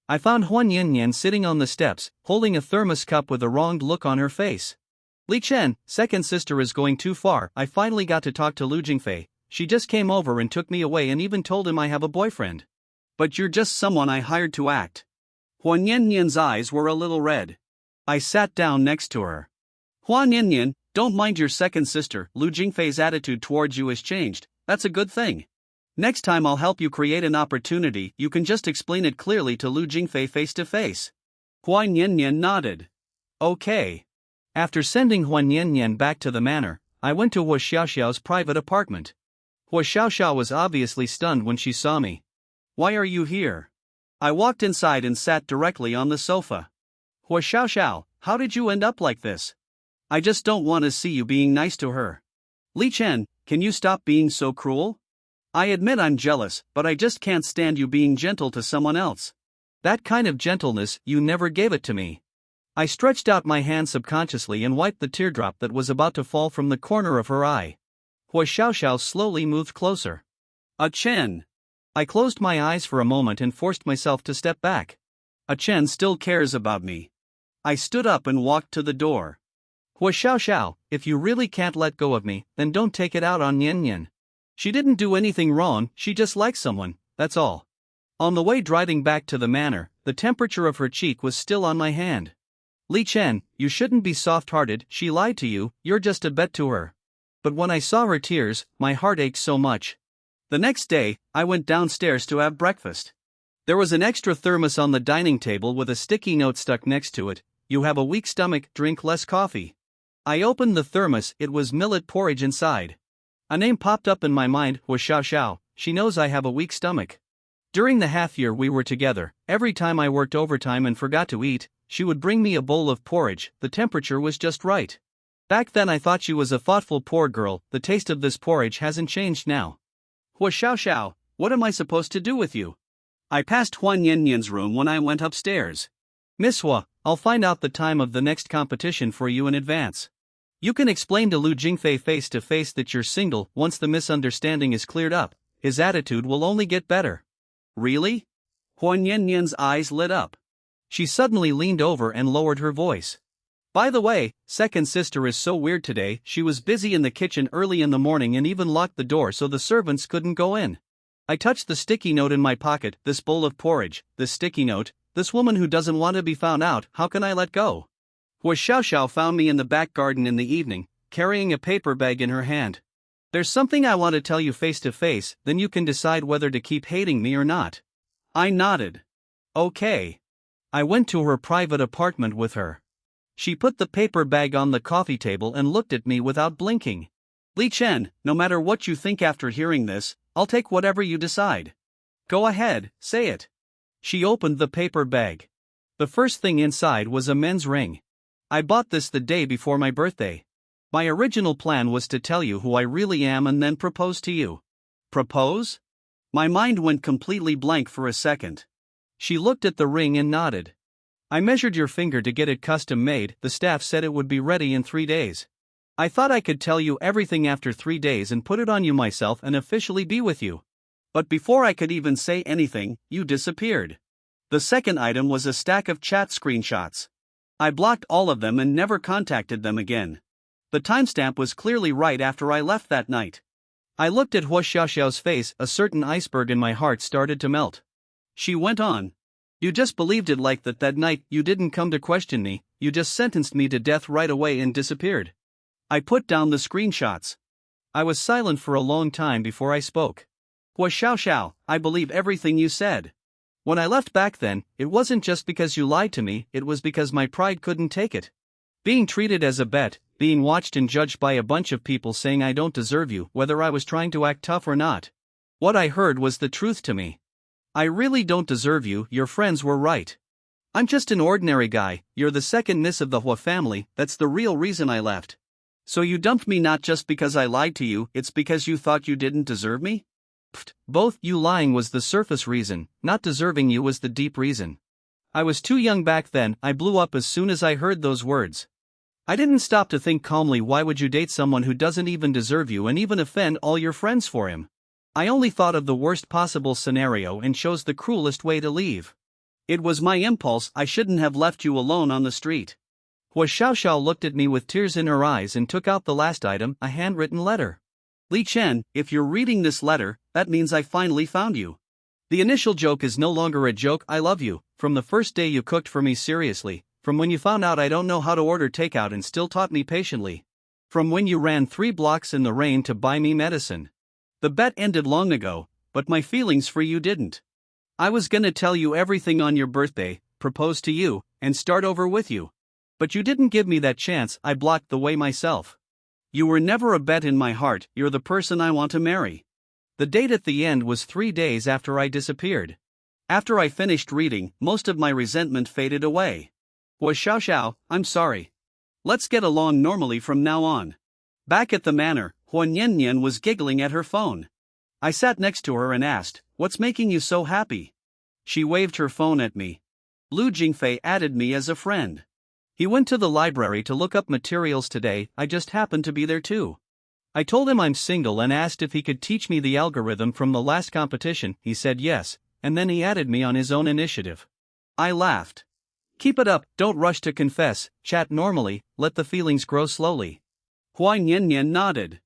I found Huan Yanyan sitting on the steps, holding a thermos cup with a wronged look on her face. Li Chen, second sister is going too far. I finally got to talk to Lu Jingfei. She just came over and took me away and even told him I have a boyfriend. But you're just someone I hired to act. Huan Yanyan's eyes were a little red. I sat down next to her. Huan Yanyan, don't mind your second sister. Lu Jingfei's attitude towards you has changed. That's a good thing. Next time I'll help you create an opportunity. You can just explain it clearly to Lu Jingfei face to face. Huan Yanyan nodded. Okay. After sending Huan Yanyan back to the manor, I went to Hua Xiaoxiao's private apartment. Hua Xiaoxiao was obviously stunned when she saw me. Why are you here? I walked inside and sat directly on the sofa. Hua Xiaoxiao, how did you end up like this? I just don't want to see you being nice to her. Li Chen, can you stop being so cruel? I admit I'm jealous, but I just can't stand you being gentle to someone else. That kind of gentleness, you never gave it to me. I stretched out my hand subconsciously and wiped the teardrop that was about to fall from the corner of her eye. Hua Xiaoxiao slowly moved closer. Chen. I closed my eyes for a moment and forced myself to step back. Chen still cares about me. I stood up and walked to the door. Hua Xiaoxiao, if you really can't let go of me, then don't take it out on Nian Nian. She didn't do anything wrong, she just likes someone, that's all. On the way driving back to the manor, the temperature of her cheek was still on my hand. Li Chen, you shouldn't be soft-hearted, she lied to you, you're just a bet to her. But when I saw her tears, my heart ached so much. The next day, I went downstairs to have breakfast. There was an extra thermos on the dining table with a sticky note stuck next to it. You have a weak stomach, drink less coffee. I opened the thermos, it was millet porridge inside. A name popped up in my mind, Hua Xiaoxiao, she knows I have a weak stomach. During the half year we were together, every time I worked overtime and forgot to eat, she would bring me a bowl of porridge, the temperature was just right. Back then I thought she was a thoughtful poor girl, the taste of this porridge hasn't changed now. Hua Xiaoxiao, what am I supposed to do with you? I passed Huan Yanyan's room when I went upstairs. Miss Hua, I'll find out the time of the next competition for you in advance. You can explain to Lu Jingfei face to face that you're single. Once the misunderstanding is cleared up, his attitude will only get better. Really? Huan Yanyan's eyes lit up. She suddenly leaned over and lowered her voice. By the way, second sister is so weird today, she was busy in the kitchen early in the morning and even locked the door so the servants couldn't go in. I touched the sticky note in my pocket, this bowl of porridge, this sticky note, this woman who doesn't want to be found out, how can I let go? Hua Xiaoxiao found me in the back garden in the evening, carrying a paper bag in her hand. There's something I want to tell you face to face, then you can decide whether to keep hating me or not. I nodded. Okay. I went to her private apartment with her. She put the paper bag on the coffee table and looked at me without blinking. Li Chen, no matter what you think after hearing this, I'll take whatever you decide. Go ahead, say it. She opened the paper bag. The first thing inside was a men's ring. I bought this the day before my birthday. My original plan was to tell you who I really am and then propose to you. Propose? My mind went completely blank for a second. She looked at the ring and nodded. I measured your finger to get it custom made, the staff said it would be ready in 3 days. I thought I could tell you everything after 3 days and put it on you myself and officially be with you. But before I could even say anything, you disappeared. The second item was a stack of chat screenshots. I blocked all of them and never contacted them again. The timestamp was clearly right after I left that night. I looked at Hua Xiaoxiao's face, a certain iceberg in my heart started to melt. She went on. You just believed it like that night, you didn't come to question me, you just sentenced me to death right away and disappeared. I put down the screenshots. I was silent for a long time before I spoke. Hua Xiao Xiao, I believe everything you said. When I left back then, it wasn't just because you lied to me, it was because my pride couldn't take it. Being treated as a bet, being watched and judged by a bunch of people saying I don't deserve you, whether I was trying to act tough or not. What I heard was the truth to me. I really don't deserve you, your friends were right. I'm just an ordinary guy, you're the second miss of the Hua family, that's the real reason I left. So you dumped me not just because I lied to you, it's because you thought you didn't deserve me? Pfft, both, you lying was the surface reason, not deserving you was the deep reason. I was too young back then, I blew up as soon as I heard those words. I didn't stop to think calmly, why would you date someone who doesn't even deserve you and even offend all your friends for him? I only thought of the worst possible scenario and chose the cruelest way to leave. It was my impulse, I shouldn't have left you alone on the street. Hua Xiao Xiao looked at me with tears in her eyes and took out the last item, a handwritten letter. Li Chen, if you're reading this letter, that means I finally found you. The initial joke is no longer a joke, I love you, from the first day you cooked for me seriously. From when you found out I don't know how to order takeout and still taught me patiently. From when you ran 3 blocks in the rain to buy me medicine. The bet ended long ago, but my feelings for you didn't. I was gonna tell you everything on your birthday, propose to you, and start over with you. But you didn't give me that chance, I blocked the way myself. You were never a bet in my heart, you're the person I want to marry. The date at the end was 3 days after I disappeared. After I finished reading, most of my resentment faded away. Hua Xiao Xiao, I'm sorry. Let's get along normally from now on. Back at the manor, Hua Nian Nian was giggling at her phone. I sat next to her and asked, what's making you so happy? She waved her phone at me. Lu Jingfei added me as a friend. He went to the library to look up materials today, I just happened to be there too. I told him I'm single and asked if he could teach me the algorithm from the last competition, he said yes, and then he added me on his own initiative. I laughed. Keep it up, don't rush to confess, chat normally, let the feelings grow slowly. Hua Nian Nian nodded.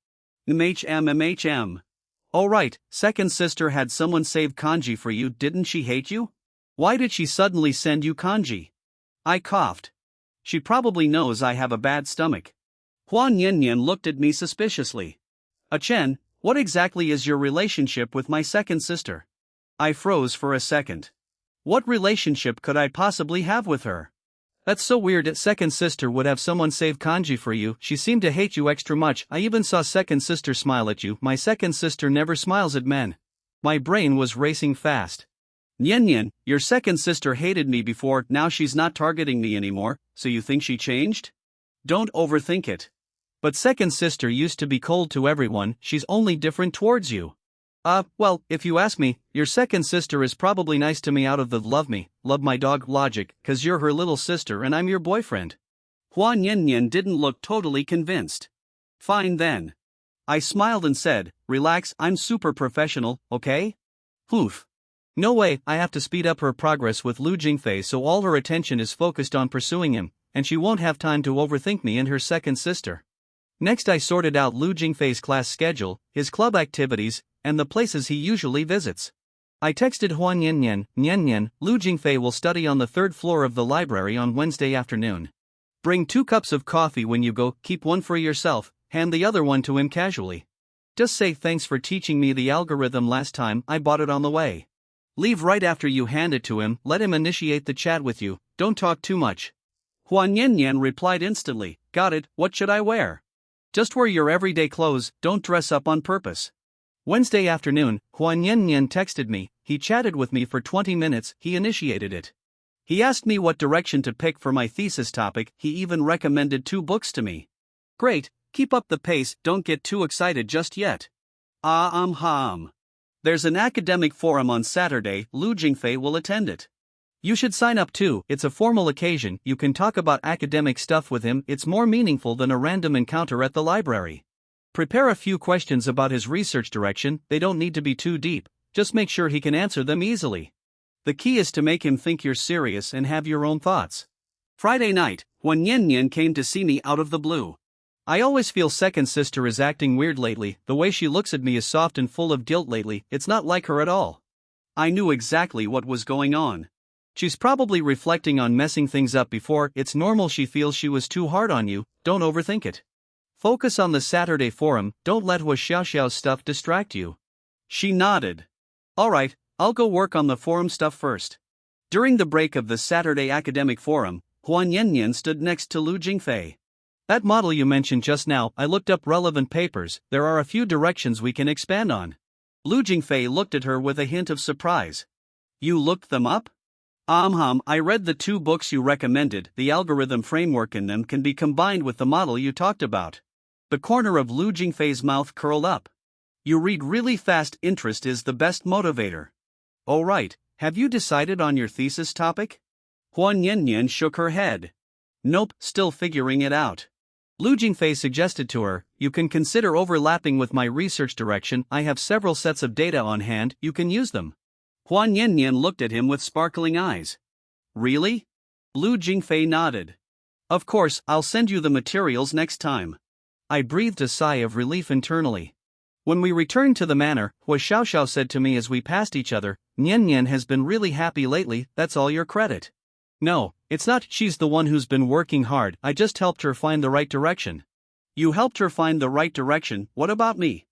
MHM. Oh right, second sister had someone save kanji for you, didn't she hate you? Why did she suddenly send you kanji? I coughed. She probably knows I have a bad stomach. Hua Nian Nian looked at me suspiciously. Chen, what exactly is your relationship with my second sister? I froze for a second. What relationship could I possibly have with her? That's so weird, that second sister would have someone save kanji for you, she seemed to hate you extra much, I even saw second sister smile at you, my second sister never smiles at men. My brain was racing fast. Nian Nian, your second sister hated me before, now she's not targeting me anymore, so you think she changed? Don't overthink it. But second sister used to be cold to everyone, she's only different towards you. Well, if you ask me, your second sister is probably nice to me out of the love me, love my dog logic, cause you're her little sister and I'm your boyfriend. Hua Nian Nian didn't look totally convinced. Fine then. I smiled and said, relax, I'm super professional, okay? Oof. No way, I have to speed up her progress with Lu Jingfei so all her attention is focused on pursuing him, and she won't have time to overthink me and her second sister. Next I sorted out Lu Jingfei's class schedule, his club activities, and the places he usually visits. I texted Hua Nian Nian, Lu Jingfei will study on the 3rd floor of the library on Wednesday afternoon. Bring 2 cups of coffee when you go, keep one for yourself, hand the other one to him casually. Just say thanks for teaching me the algorithm last time, I bought it on the way. Leave right after you hand it to him, let him initiate the chat with you, don't talk too much. Hua Nian Nian replied instantly, got it, what should I wear? Just wear your everyday clothes, don't dress up on purpose. Wednesday afternoon, Hua Nian Nian texted me, he chatted with me for 20 minutes, he initiated it. He asked me what direction to pick for my thesis topic, he even recommended 2 books to me. Great, keep up the pace, don't get too excited just yet. There's an academic forum on Saturday, Lu Jingfei will attend it. You should sign up too, it's a formal occasion, you can talk about academic stuff with him, it's more meaningful than a random encounter at the library. Prepare a few questions about his research direction, they don't need to be too deep, just make sure he can answer them easily. The key is to make him think you're serious and have your own thoughts. Friday night, when Nian Nian came to see me out of the blue. I always feel second sister is acting weird lately, the way she looks at me is soft and full of guilt lately, it's not like her at all. I knew exactly what was going on. She's probably reflecting on messing things up before, it's normal she feels she was too hard on you, don't overthink it. Focus on the Saturday forum, don't let Hua Xiaoxiao's stuff distract you. She nodded. Alright, I'll go work on the forum stuff first. During the break of the Saturday Academic Forum, Huan Yanyan stood next to Lu Jingfei. That model you mentioned just now, I looked up relevant papers, there are a few directions we can expand on. Lu Jingfei looked at her with a hint of surprise. You looked them up? I read the 2 books you recommended, the algorithm framework in them can be combined with the model you talked about. The corner of Lu Jingfei's mouth curled up. You read really fast, interest is the best motivator. Oh right, have you decided on your thesis topic? Huan Yanyan shook her head. Nope, still figuring it out. Lu Jingfei suggested to her, you can consider overlapping with my research direction, I have several sets of data on hand, you can use them. Huan Yanyan looked at him with sparkling eyes. Really? Lu Jingfei nodded. Of course, I'll send you the materials next time. I breathed a sigh of relief internally. When we returned to the manor, Hua Xiaoxiao said to me as we passed each other, Nian has been really happy lately, that's all your credit. No, it's not, she's the one who's been working hard, I just helped her find the right direction. You helped her find the right direction, what about me?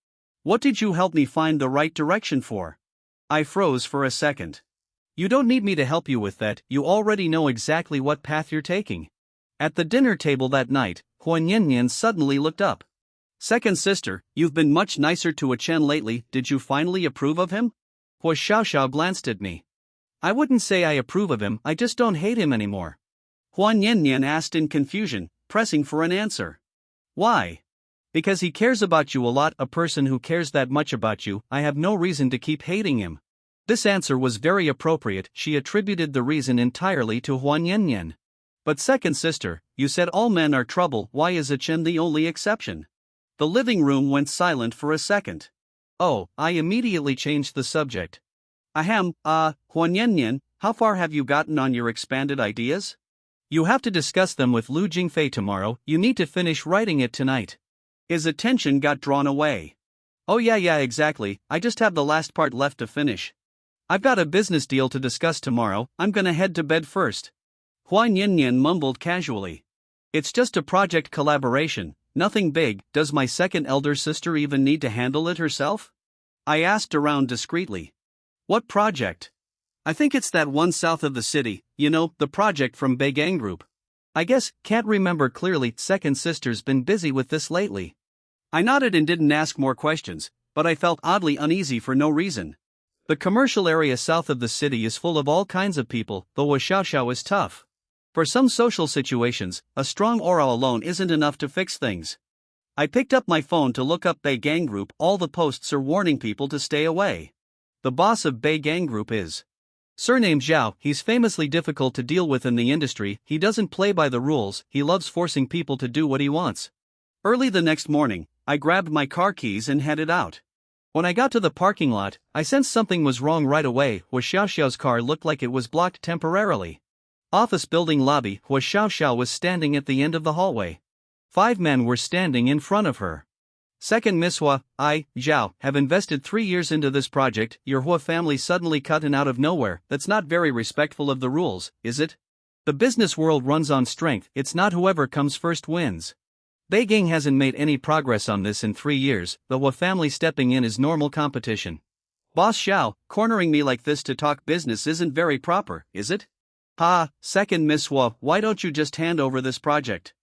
What did you help me find the right direction for? I froze for a second. You don't need me to help you with that, you already know exactly what path you're taking. At the dinner table that night, Huan Yanyan suddenly looked up. Second sister, you've been much nicer to Chen lately, did you finally approve of him? Hua Xiaoxiao glanced at me. I wouldn't say I approve of him, I just don't hate him anymore. Huan Yanyan asked in confusion, pressing for an answer. Why? Because he cares about you a lot, a person who cares that much about you, I have no reason to keep hating him. This answer was very appropriate, she attributed the reason entirely to Huan Yanyan. But second sister, you said all men are trouble, why is Chen the only exception? The living room went silent for a second. Oh, I immediately changed the subject. Ahem, Huan Yanyan, how far have you gotten on your expanded ideas? You have to discuss them with Lu Jingfei tomorrow, you need to finish writing it tonight. His attention got drawn away. Oh yeah, exactly, I just have the last part left to finish. I've got a business deal to discuss tomorrow, I'm gonna head to bed first. Huan Yanyan mumbled casually. It's just a project collaboration, nothing big, does my second elder sister even need to handle it herself? I asked around discreetly. What project? I think it's that one south of the city, you know, the project from Beigang Group. I guess, can't remember clearly, second sister's been busy with this lately. I nodded and didn't ask more questions, but I felt oddly uneasy for no reason. The commercial area south of the city is full of all kinds of people, though Hua Xiaoxiao is tough. For some social situations, a strong aura alone isn't enough to fix things. I picked up my phone to look up Beigang Group, all the posts are warning people to stay away. The boss of Beigang Group is surname Zhao, he's famously difficult to deal with in the industry, he doesn't play by the rules, he loves forcing people to do what he wants. Early the next morning, I grabbed my car keys and headed out. When I got to the parking lot, I sensed something was wrong right away, Hua Xiaoxiao's car looked like it was blocked temporarily. Office building lobby, Hua Xiaoxiao was standing at the end of the hallway. 5 men were standing in front of her. Second Miss Hua, I, Zhao, have invested 3 years into this project, your Hua family suddenly cut in out of nowhere, that's not very respectful of the rules, is it? The business world runs on strength, it's not whoever comes first wins. Beigang hasn't made any progress on this in 3 years, the Hua family stepping in is normal competition. Boss Xiao, cornering me like this to talk business isn't very proper, is it? Ha, second Miss Hua, why don't you just hand over this project?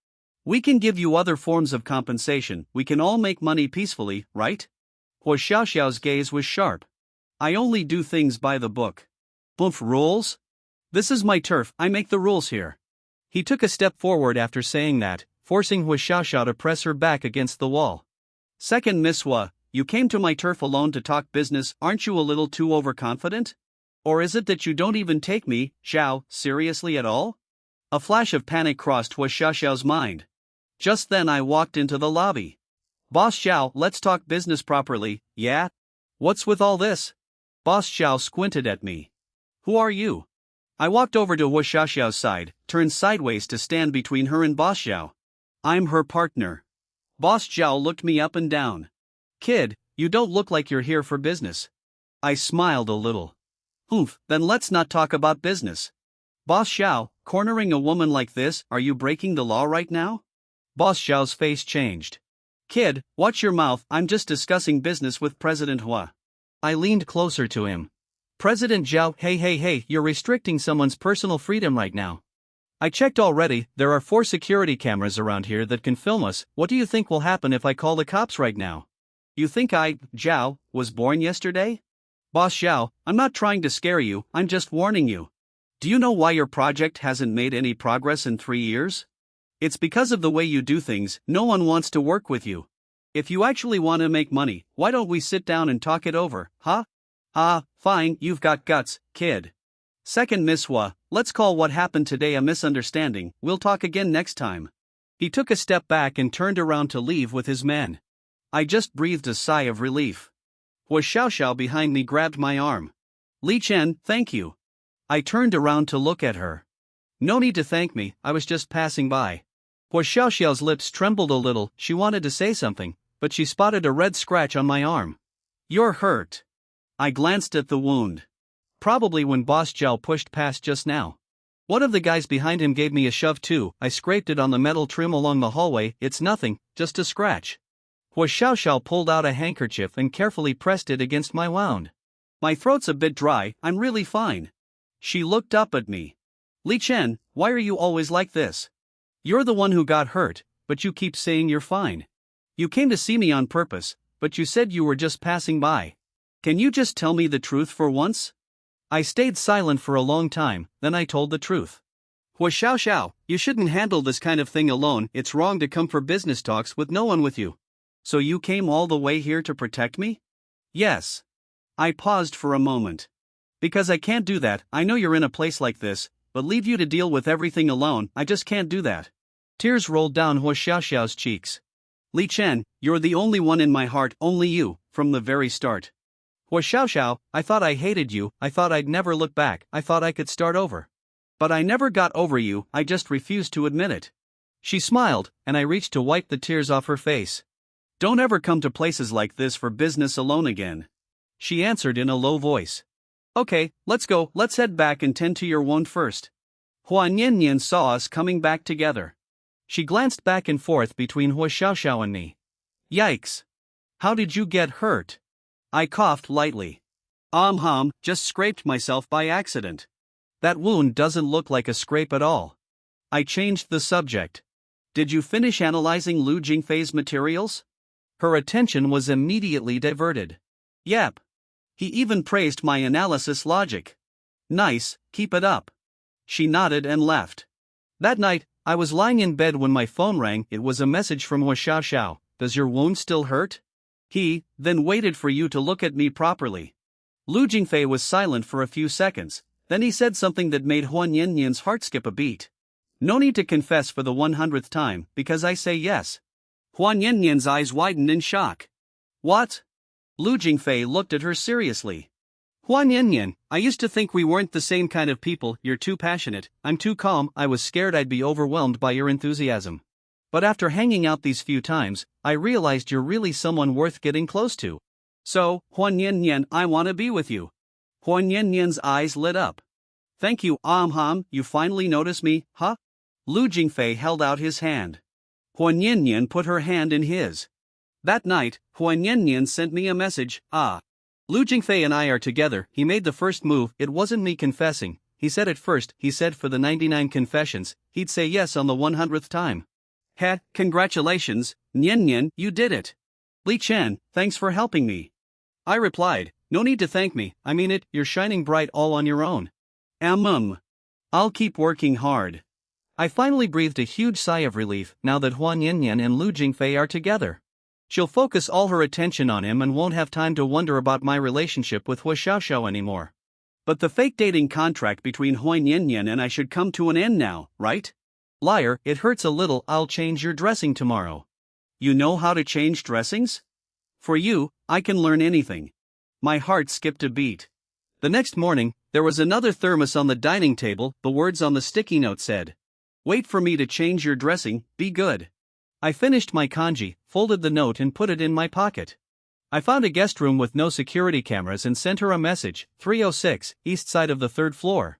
We can give you other forms of compensation, we can all make money peacefully, right? Hua Xiaoxiao's gaze was sharp. I only do things by the book. Boof, rules? This is my turf, I make the rules here. He took a step forward after saying that, forcing Hua Xiaoxiao to press her back against the wall. Second Miss Hua, you came to my turf alone to talk business, aren't you a little too overconfident? Or is it that you don't even take me, Xiao, seriously at all? A flash of panic crossed Hua Xiaoxiao's mind. Just then I walked into the lobby. Boss Xiao, let's talk business properly, yeah? What's with all this? Boss Xiao squinted at me. Who are you? I walked over to Hua Xiaoxiao's side, turned sideways to stand between her and Boss Xiao. I'm her partner. Boss Xiao looked me up and down. Kid, you don't look like you're here for business. I smiled a little. Oof, then let's not talk about business. Boss Xiao, cornering a woman like this, are you breaking the law right now? Boss Xiao's face changed. Kid, watch your mouth, I'm just discussing business with President Hua. I leaned closer to him. President Zhao, hey, you're restricting someone's personal freedom right now. I checked already, there are 4 security cameras around here that can film us. What do you think will happen if I call the cops right now? You think Zhao, was born yesterday? Boss Zhao, I'm not trying to scare you, I'm just warning you. Do you know why your project hasn't made any progress in 3 years? It's because of the way you do things. No one wants to work with you. If you actually want to make money, why don't we sit down and talk it over, huh? Fine, you've got guts, kid. Second Miss Hua, let's call what happened today a misunderstanding, we'll talk again next time. He took a step back and turned around to leave with his men. I just breathed a sigh of relief. Hua Xiaoxiao behind me grabbed my arm. Li Chen, thank you. I turned around to look at her. No need to thank me, I was just passing by. Hua Xiaoxiao's lips trembled a little, she wanted to say something, but she spotted a red scratch on my arm. You're hurt. I glanced at the wound. Probably when Boss Zhao pushed past just now. One of the guys behind him gave me a shove too. I scraped it on the metal trim along the hallway. It's nothing, just a scratch. Hua Xiaoxiao pulled out a handkerchief and carefully pressed it against my wound. My throat's a bit dry, I'm really fine. She looked up at me. Li Chen, why are you always like this? You're the one who got hurt, but you keep saying you're fine. You came to see me on purpose, but you said you were just passing by. Can you just tell me the truth for once? I stayed silent for a long time, then I told the truth. Hua Xiaoxiao, you shouldn't handle this kind of thing alone, it's wrong to come for business talks with no one with you. So you came all the way here to protect me? Yes. I paused for a moment. Because I can't do that, I know you're in a place like this, but leave you to deal with everything alone, I just can't do that. Tears rolled down Hua Xiaoxiao's cheeks. Li Chen, you're the only one in my heart, only you, from the very start. Hua Xiaoxiao, I thought I hated you, I thought I'd never look back, I thought I could start over. But I never got over you, I just refused to admit it. She smiled, and I reached to wipe the tears off her face. Don't ever come to places like this for business alone again. She answered in a low voice. Okay, let's go, let's head back and tend to your wound first. Hua Niannian saw us coming back together. She glanced back and forth between Hua Xiaoxiao and me. Yikes. How did you get hurt? I coughed lightly. Just scraped myself by accident. That wound doesn't look like a scrape at all. I changed the subject. Did you finish analyzing Lu Jingfei's materials? Her attention was immediately diverted. Yep. He even praised my analysis logic. Nice, keep it up. She nodded and left. That night, I was lying in bed when my phone rang. It was a message from Hua Xiaoxiao. Does your wound still hurt? He then waited for you to look at me properly. Lu Jingfei was silent for a few seconds, then he said something that made Hua Niannian's heart skip a beat. No need to confess for the 100th time, because I say yes. Hua Niannian's eyes widened in shock. What? Lu Jingfei looked at her seriously. Hua Niannian, I used to think we weren't the same kind of people, you're too passionate, I'm too calm, I was scared I'd be overwhelmed by your enthusiasm. But after hanging out these few times, I realized you're really someone worth getting close to. So, Hua Niannian, I want to be with you. Hua Niannian's eyes lit up. Thank you, you finally notice me, huh? Lu Jingfei held out his hand. Hua Niannian put her hand in his. That night, Hua Niannian sent me a message, Lu Jingfei and I are together, he made the first move, it wasn't me confessing, he said it first, he said for the 99 confessions, he'd say yes on the 100th time. Congratulations, Niannian, you did it. Li Chen, thanks for helping me. I replied, no need to thank me, I mean it, you're shining bright all on your own. I'll keep working hard. I finally breathed a huge sigh of relief now that Hua Niannian and Lu Jingfei are together. She'll focus all her attention on him and won't have time to wonder about my relationship with Hua Xiaoxiao anymore. But the fake dating contract between Hua Niannian and I should come to an end now, right? Liar, it hurts a little, I'll change your dressing tomorrow. You know how to change dressings? For you, I can learn anything. My heart skipped a beat. The next morning, there was another thermos on the dining table, the words on the sticky note said, wait for me to change your dressing, be good. I finished my kanji, folded the note and put it in my pocket. I found a guest room with no security cameras and sent her a message, 306, east side of the 3rd floor.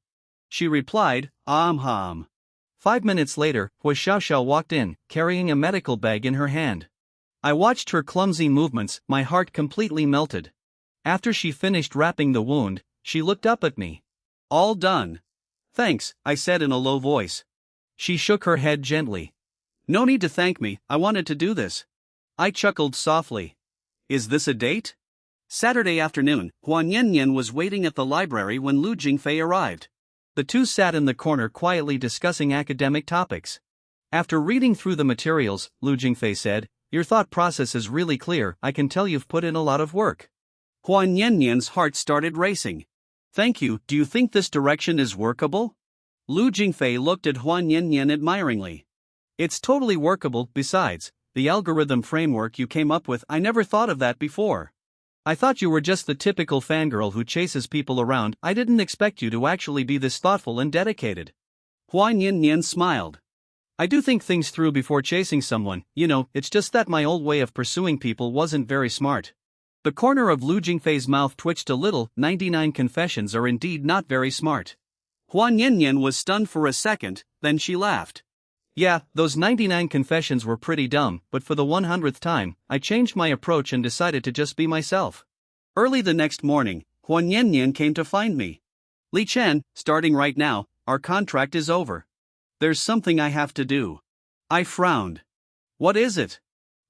She replied, 5 minutes later, Hua Xiaoxiao walked in, carrying a medical bag in her hand. I watched her clumsy movements, my heart completely melted. After she finished wrapping the wound, she looked up at me. All done. Thanks, I said in a low voice. She shook her head gently. No need to thank me, I wanted to do this. I chuckled softly. Is this a date? Saturday afternoon, Huan Yanyan was waiting at the library when Lu Jingfei arrived. The two sat in the corner quietly discussing academic topics. After reading through the materials, Lu Jingfei said, Your thought process is really clear, I can tell you've put in a lot of work. Huan Yanyan's heart started racing. Thank you, do you think this direction is workable? Lu Jingfei looked at Huan Yanyan admiringly. It's totally workable, besides, the algorithm framework you came up with, I never thought of that before. I thought you were just the typical fangirl who chases people around, I didn't expect you to actually be this thoughtful and dedicated. Huan Yanyan smiled. I do think things through before chasing someone, it's just that my old way of pursuing people wasn't very smart. The corner of Lu Jingfei's mouth twitched a little, 99 confessions are indeed not very smart. Huan Yanyan was stunned for a second, then she laughed. Yeah, those 99 confessions were pretty dumb, but for the 100th time, I changed my approach and decided to just be myself. Early the next morning, Huan Yanyan came to find me. Li Chen, starting right now, our contract is over. There's something I have to do. I frowned. What is it?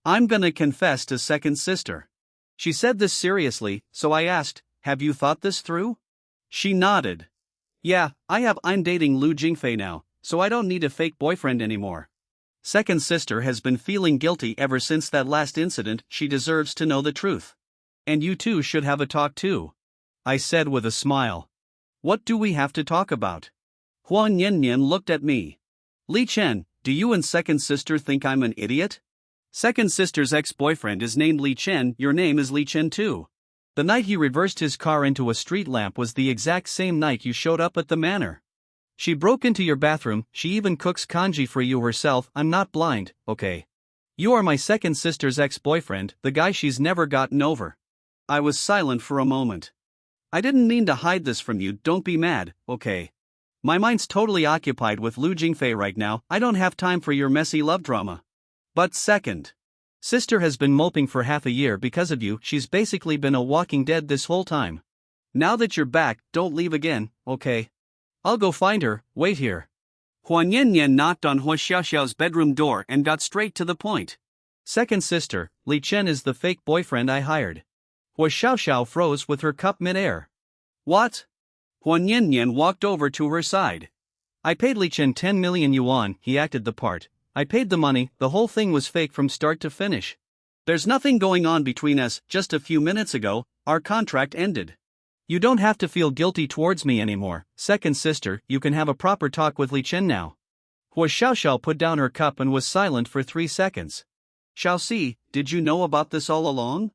I'm gonna confess to second sister. She said this seriously, so I asked, have you thought this through? She nodded. Yeah, I'm dating Lu Jingfei now, so I don't need a fake boyfriend anymore. Second sister has been feeling guilty ever since that last incident, she deserves to know the truth. And you two should have a talk too. I said with a smile. What do we have to talk about? Huan Yanyan looked at me. Li Chen, do you and second sister think I'm an idiot? Second sister's ex-boyfriend is named Li Chen, your name is Li Chen too. The night he reversed his car into a street lamp was the exact same night you showed up at the manor. She broke into your bathroom, she even cooks kanji for you herself, I'm not blind, okay? You are my second sister's ex-boyfriend, the guy she's never gotten over. I was silent for a moment. I didn't mean to hide this from you, don't be mad, okay? My mind's totally occupied with Lu Jingfei right now, I don't have time for your messy love drama. But second sister has been moping for half a year because of you, she's basically been a walking dead this whole time. Now that you're back, don't leave again, okay? I'll go find her, wait here. Huan Yanyan knocked on Hua Xiaoxiao's bedroom door and got straight to the point. Second sister, Li Chen is the fake boyfriend I hired. Hua Xiaoxiao froze with her cup mid-air. What? Huan Yanyan walked over to her side. I paid Li Chen 10 million yuan, he acted the part. I paid the money, the whole thing was fake from start to finish. There's nothing going on between us, just a few minutes ago, our contract ended. You don't have to feel guilty towards me anymore, second sister, you can have a proper talk with Li Chen now. Hua Xiaoxiao put down her cup and was silent for 3 seconds. Xiaoxi, did you know about this all along?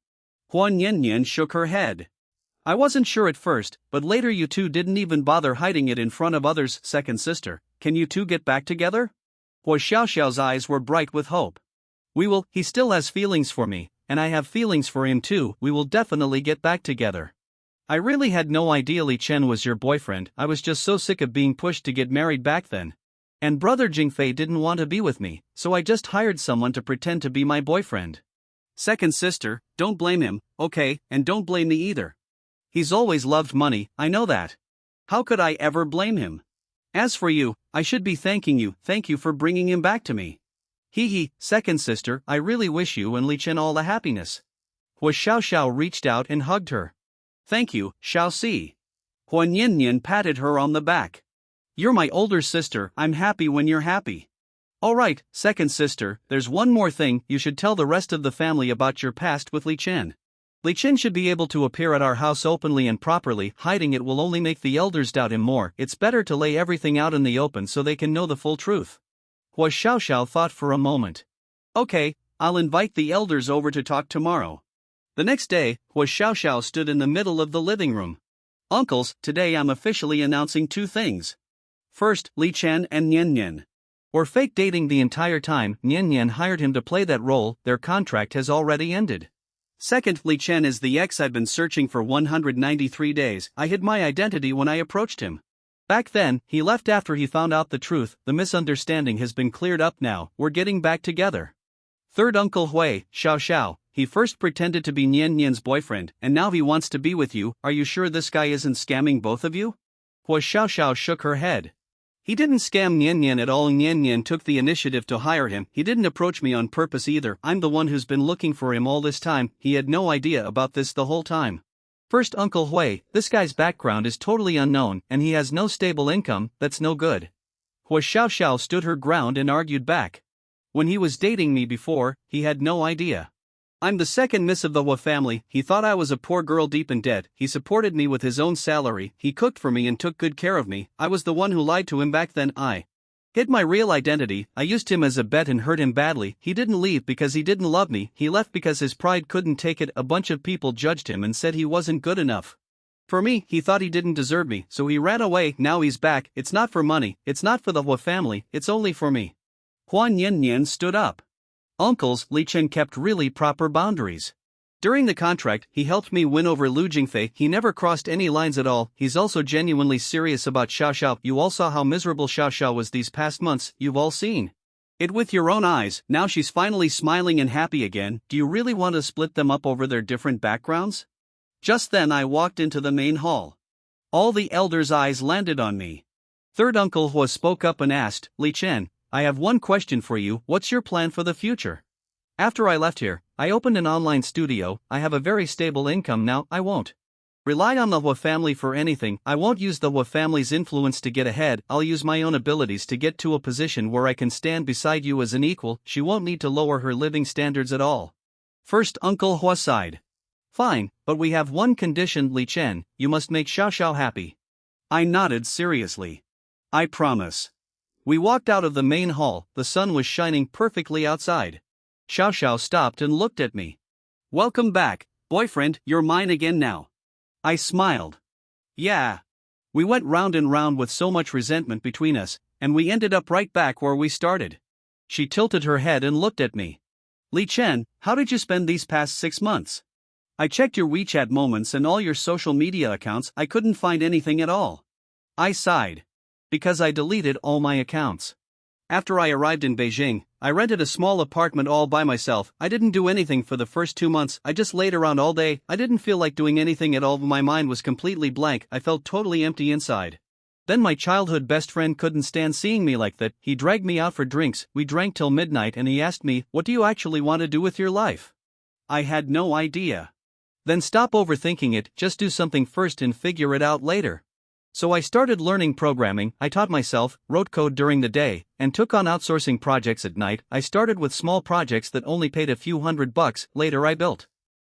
Huan Yanyan shook her head. I wasn't sure at first, but later you two didn't even bother hiding it in front of others, second sister, can you two get back together? Hua Xiaoxiao's eyes were bright with hope. We will, he still has feelings for me, and I have feelings for him too, we will definitely get back together. I really had no idea Li Chen was your boyfriend, I was just so sick of being pushed to get married back then. And brother Jingfei didn't want to be with me, so I just hired someone to pretend to be my boyfriend. Second sister, don't blame him, okay, and don't blame me either. He's always loved money, I know that. How could I ever blame him? As for you, I should be thanking you, thank you for bringing him back to me. Hee, second sister, I really wish you and Li Chen all the happiness. Hua Xiaoxiao reached out and hugged her. Thank you, Xiaoxi. Huan Yanyan patted her on the back. You're my older sister, I'm happy when you're happy. Alright, second sister, there's one more thing, you should tell the rest of the family about your past with Li Chen. Li Chen should be able to appear at our house openly and properly, hiding it will only make the elders doubt him more, it's better to lay everything out in the open so they can know the full truth. Hua Xiaoxiao thought for a moment. Okay, I'll invite the elders over to talk tomorrow. The next day, Hua Xiaoxiao stood in the middle of the living room. Uncles, today I'm officially announcing 2 things. First, Li Chen and Nian Nian were fake dating the entire time, Nian Nian hired him to play that role, their contract has already ended. Second, Li Chen is the ex I've been searching for 193 days, I hid my identity when I approached him. Back then, he left after he found out the truth, the misunderstanding has been cleared up now, we're getting back together. Third, Uncle Hui, Xiao Xiao, he first pretended to be Nian Nian's boyfriend, and now he wants to be with you. Are you sure this guy isn't scamming both of you? Hua Xiaoxiao shook her head. He didn't scam Nian Nian at all. Nian Nian took the initiative to hire him. He didn't approach me on purpose either. I'm the one who's been looking for him all this time. He had no idea about this the whole time. First, Uncle Hui, this guy's background is totally unknown, and he has no stable income. That's no good. Hua Xiaoxiao stood her ground and argued back. When he was dating me before, he had no idea. I'm the second miss of the Hua family. He thought I was a poor girl deep in debt. He supported me with his own salary. He cooked for me and took good care of me. I was the one who lied to him back then. I hid my real identity. I used him as a bet and hurt him badly. He didn't leave because he didn't love me. He left because his pride couldn't take it. A bunch of people judged him and said he wasn't good enough. For me, he thought he didn't deserve me, so he ran away. Now he's back. It's not for money. It's not for the Hua family. It's only for me. Huan Yanyan stood up. Uncles, Li Chen kept really proper boundaries. During the contract, he helped me win over Lu Jingfei. He never crossed any lines at all. He's also genuinely serious about Xiao Xiao. You all saw how miserable Xiao Xiao was these past months. You've all seen it with your own eyes. Now she's finally smiling and happy again. Do you really want to split them up over their different backgrounds? Just then I walked into the main hall. All the elders' eyes landed on me. Third Uncle Hua spoke up and asked, Li Chen, I have one question for you. What's your plan for the future? After I left here, I opened an online studio. I have a very stable income now. I won't rely on the Hua family for anything. I won't use the Hua family's influence to get ahead. I'll use my own abilities to get to a position where I can stand beside you as an equal. She won't need to lower her living standards at all. First Uncle Hua sighed. Fine, but we have one condition, Li Chen. You must make Xiao Xiao happy. I nodded seriously. I promise. We walked out of the main hall. The sun was shining perfectly outside. Xiao Xiao stopped and looked at me. Welcome back, boyfriend, you're mine again now. I smiled. Yeah. We went round and round with so much resentment between us, and we ended up right back where we started. She tilted her head and looked at me. Li Chen, how did you spend these past 6 months? I checked your WeChat moments and all your social media accounts. I couldn't find anything at all. I sighed. Because I deleted all my accounts. After I arrived in Beijing, I rented a small apartment all by myself. I didn't do anything for the first 2 months. I just laid around all day. I didn't feel like doing anything at all. My mind was completely blank. I felt totally empty inside. Then my childhood best friend couldn't stand seeing me like that. He dragged me out for drinks. We drank till midnight and he asked me, what do you actually want to do with your life? I had no idea. Then stop overthinking it, just do something first and figure it out later. So I started learning programming. I taught myself, wrote code during the day, and took on outsourcing projects at night. I started with small projects that only paid a few $100. Later I built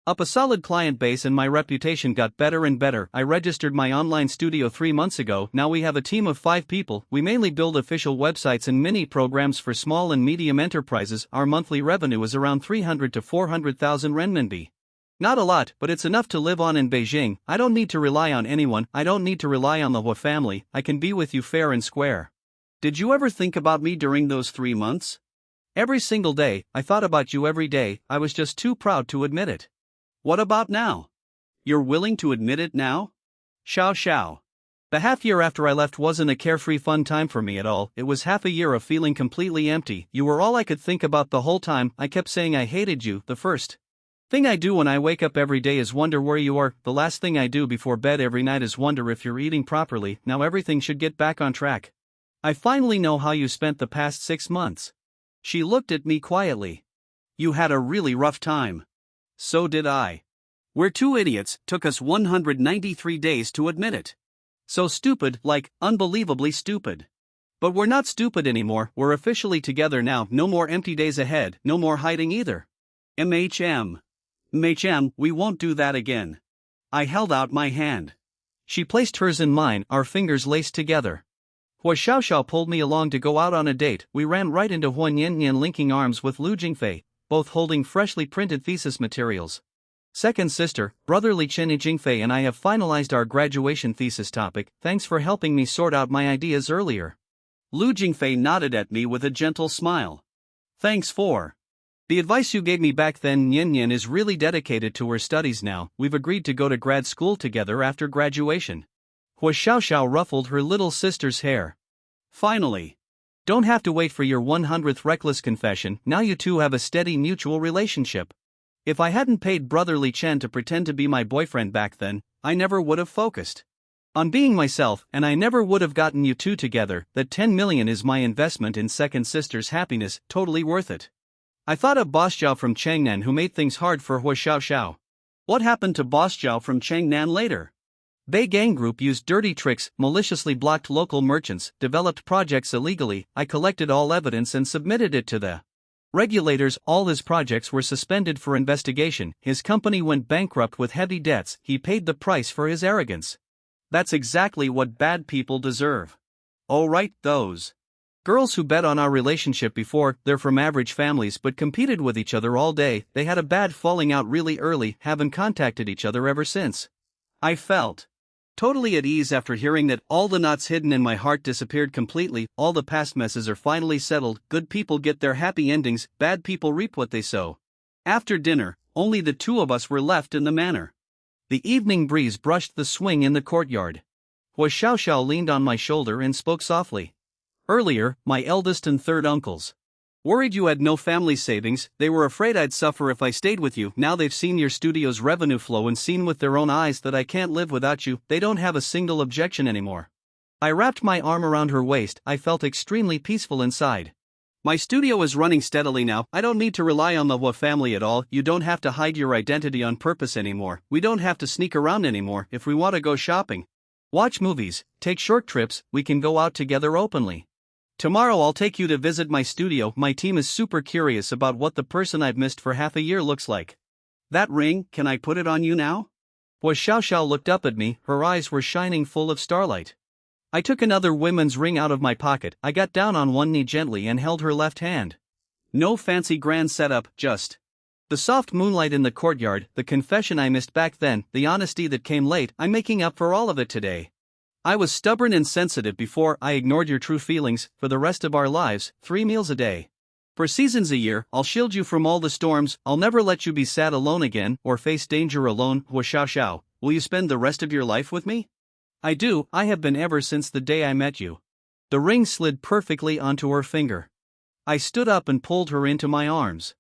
up a solid client base and my reputation got better and better. I registered my online studio 3 months ago. Now we have a team of 5 people. We mainly build official websites and mini programs for small and medium enterprises. Our monthly revenue is around 300 to 400,000 renminbi. Not a lot, but it's enough to live on in Beijing. I don't need to rely on anyone. I don't need to rely on the Hua family. I can be with you fair and square. Did you ever think about me during those 3 months? Every single day. I thought about you every day. I was just too proud to admit it. What about now? You're willing to admit it now? Xiao Xiao. The half year after I left wasn't a carefree fun time for me at all. It was half a year of feeling completely empty. You were all I could think about the whole time. I kept saying I hated you. The first thing I do when I wake up every day is wonder where you are. The last thing I do before bed every night is wonder if you're eating properly. Now everything should get back on track. I finally know how you spent the past 6 months. She looked at me quietly. You had a really rough time. So did I. We're 2 idiots. Took us 193 days to admit it. So stupid, like, unbelievably stupid. But we're not stupid anymore. We're officially together now. No more empty days ahead. No more hiding either. MHM, we won't do that again. I held out my hand. She placed hers in mine, our fingers laced together. Hua Xiaoxiao pulled me along to go out on a date. We ran right into Huan Yanyan linking arms with Lu Jingfei, both holding freshly printed thesis materials. Second sister, brother Li Chen Jingfei and I have finalized our graduation thesis topic. Thanks for helping me sort out my ideas earlier. Lu Jingfei nodded at me with a gentle smile. Thanks for the advice you gave me back then. Nian Nian is really dedicated to her studies now. We've agreed to go to grad school together after graduation. Hua Xiaoxiao ruffled her little sister's hair. Finally. Don't have to wait for your 100th reckless confession. Now you two have a steady mutual relationship. If I hadn't paid brotherly Chen to pretend to be my boyfriend back then, I never would have focused on being myself, and I never would have gotten you two together. That 10 million is my investment in second sister's happiness, totally worth it. I thought of Boss Zhao from Changnan who made things hard for Hua Xiao. What happened to Boss Zhao from Changnan later? Bei Gang Group used dirty tricks, maliciously blocked local merchants, developed projects illegally. I collected all evidence and submitted it to the regulators. All his projects were suspended for investigation. His company went bankrupt with heavy debts. He paid the price for his arrogance. That's exactly what bad people deserve. Oh right, those girls who bet on our relationship before. They're from average families but competed with each other all day. They had a bad falling out really early, haven't contacted each other ever since. I felt totally at ease after hearing that. All the knots hidden in my heart disappeared completely. All the past messes are finally settled. Good people get their happy endings, bad people reap what they sow. After dinner, only the two of us were left in the manor. The evening breeze brushed the swing in the courtyard. Hua Xiao leaned on my shoulder and spoke softly. Earlier, my eldest and third uncles worried you had no family savings. They were afraid I'd suffer if I stayed with you. Now they've seen your studio's revenue flow and seen with their own eyes that I can't live without you. They don't have a single objection anymore. I wrapped my arm around her waist. I felt extremely peaceful inside. My studio is running steadily now. I don't need to rely on the Hua family at all. You don't have to hide your identity on purpose anymore. We don't have to sneak around anymore. If we want to go shopping, watch movies, take short trips, we can go out together openly. Tomorrow I'll take you to visit my studio. My team is super curious about what the person I've missed for half a year looks like. That ring, can I put it on you now? Hua Xiao looked up at me, her eyes were shining full of starlight. I took another women's ring out of my pocket. I got down on one knee gently and held her left hand. No fancy grand setup, just the soft moonlight in the courtyard, the confession I missed back then, the honesty that came late. I'm making up for all of it today. I was stubborn and sensitive before. I ignored your true feelings. For the rest of our lives, 3 meals a day, for seasons a year, I'll shield you from all the storms. I'll never let you be sad alone again, or face danger alone. Hua Xiao, will you spend the rest of your life with me? I do. I have been ever since the day I met you. The ring slid perfectly onto her finger. I stood up and pulled her into my arms.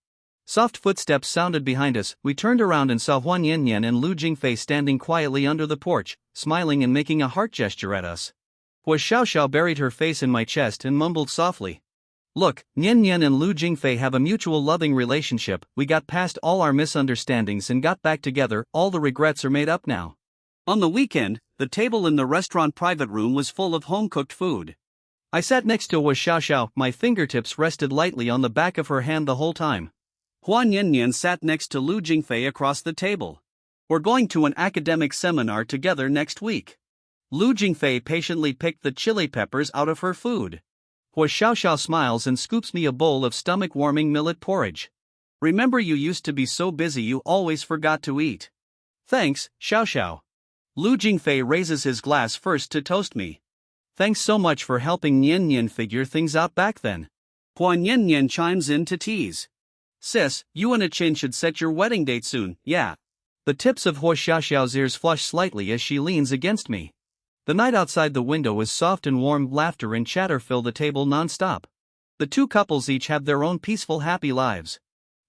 Soft footsteps sounded behind us. We turned around and saw Huan Yanyan and Lu Jingfei standing quietly under the porch, smiling and making a heart gesture at us. Hua Xiao buried her face in my chest and mumbled softly. Look, Yanyan and Lu Jingfei have a mutual loving relationship. We got past all our misunderstandings and got back together. All the regrets are made up now. On the weekend, the table in the restaurant private room was full of home-cooked food. I sat next to Hua Xiao. My fingertips rested lightly on the back of her hand the whole time. Huan Yanyan sat next to Lu Jingfei across the table. We're going to an academic seminar together next week. Lu Jingfei patiently picked the chili peppers out of her food. Hua Xiao smiles and scoops me a bowl of stomach-warming millet porridge. Remember, you used to be so busy you always forgot to eat. Thanks, Xiao. Lu Jingfei raises his glass first to toast me. Thanks so much for helping Yanyan figure things out back then. Huan Yanyan chimes in to tease. Sis, you and Chen should set your wedding date soon, yeah. The tips of Hua Xiao's ears flush slightly as she leans against me. The night outside the window is soft and warm. Laughter and chatter fill the table non-stop. The two couples each have their own peaceful, happy lives.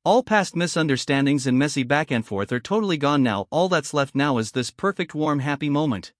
All past misunderstandings and messy back and forth are totally gone now. All that's left now is this perfect, warm, happy moment.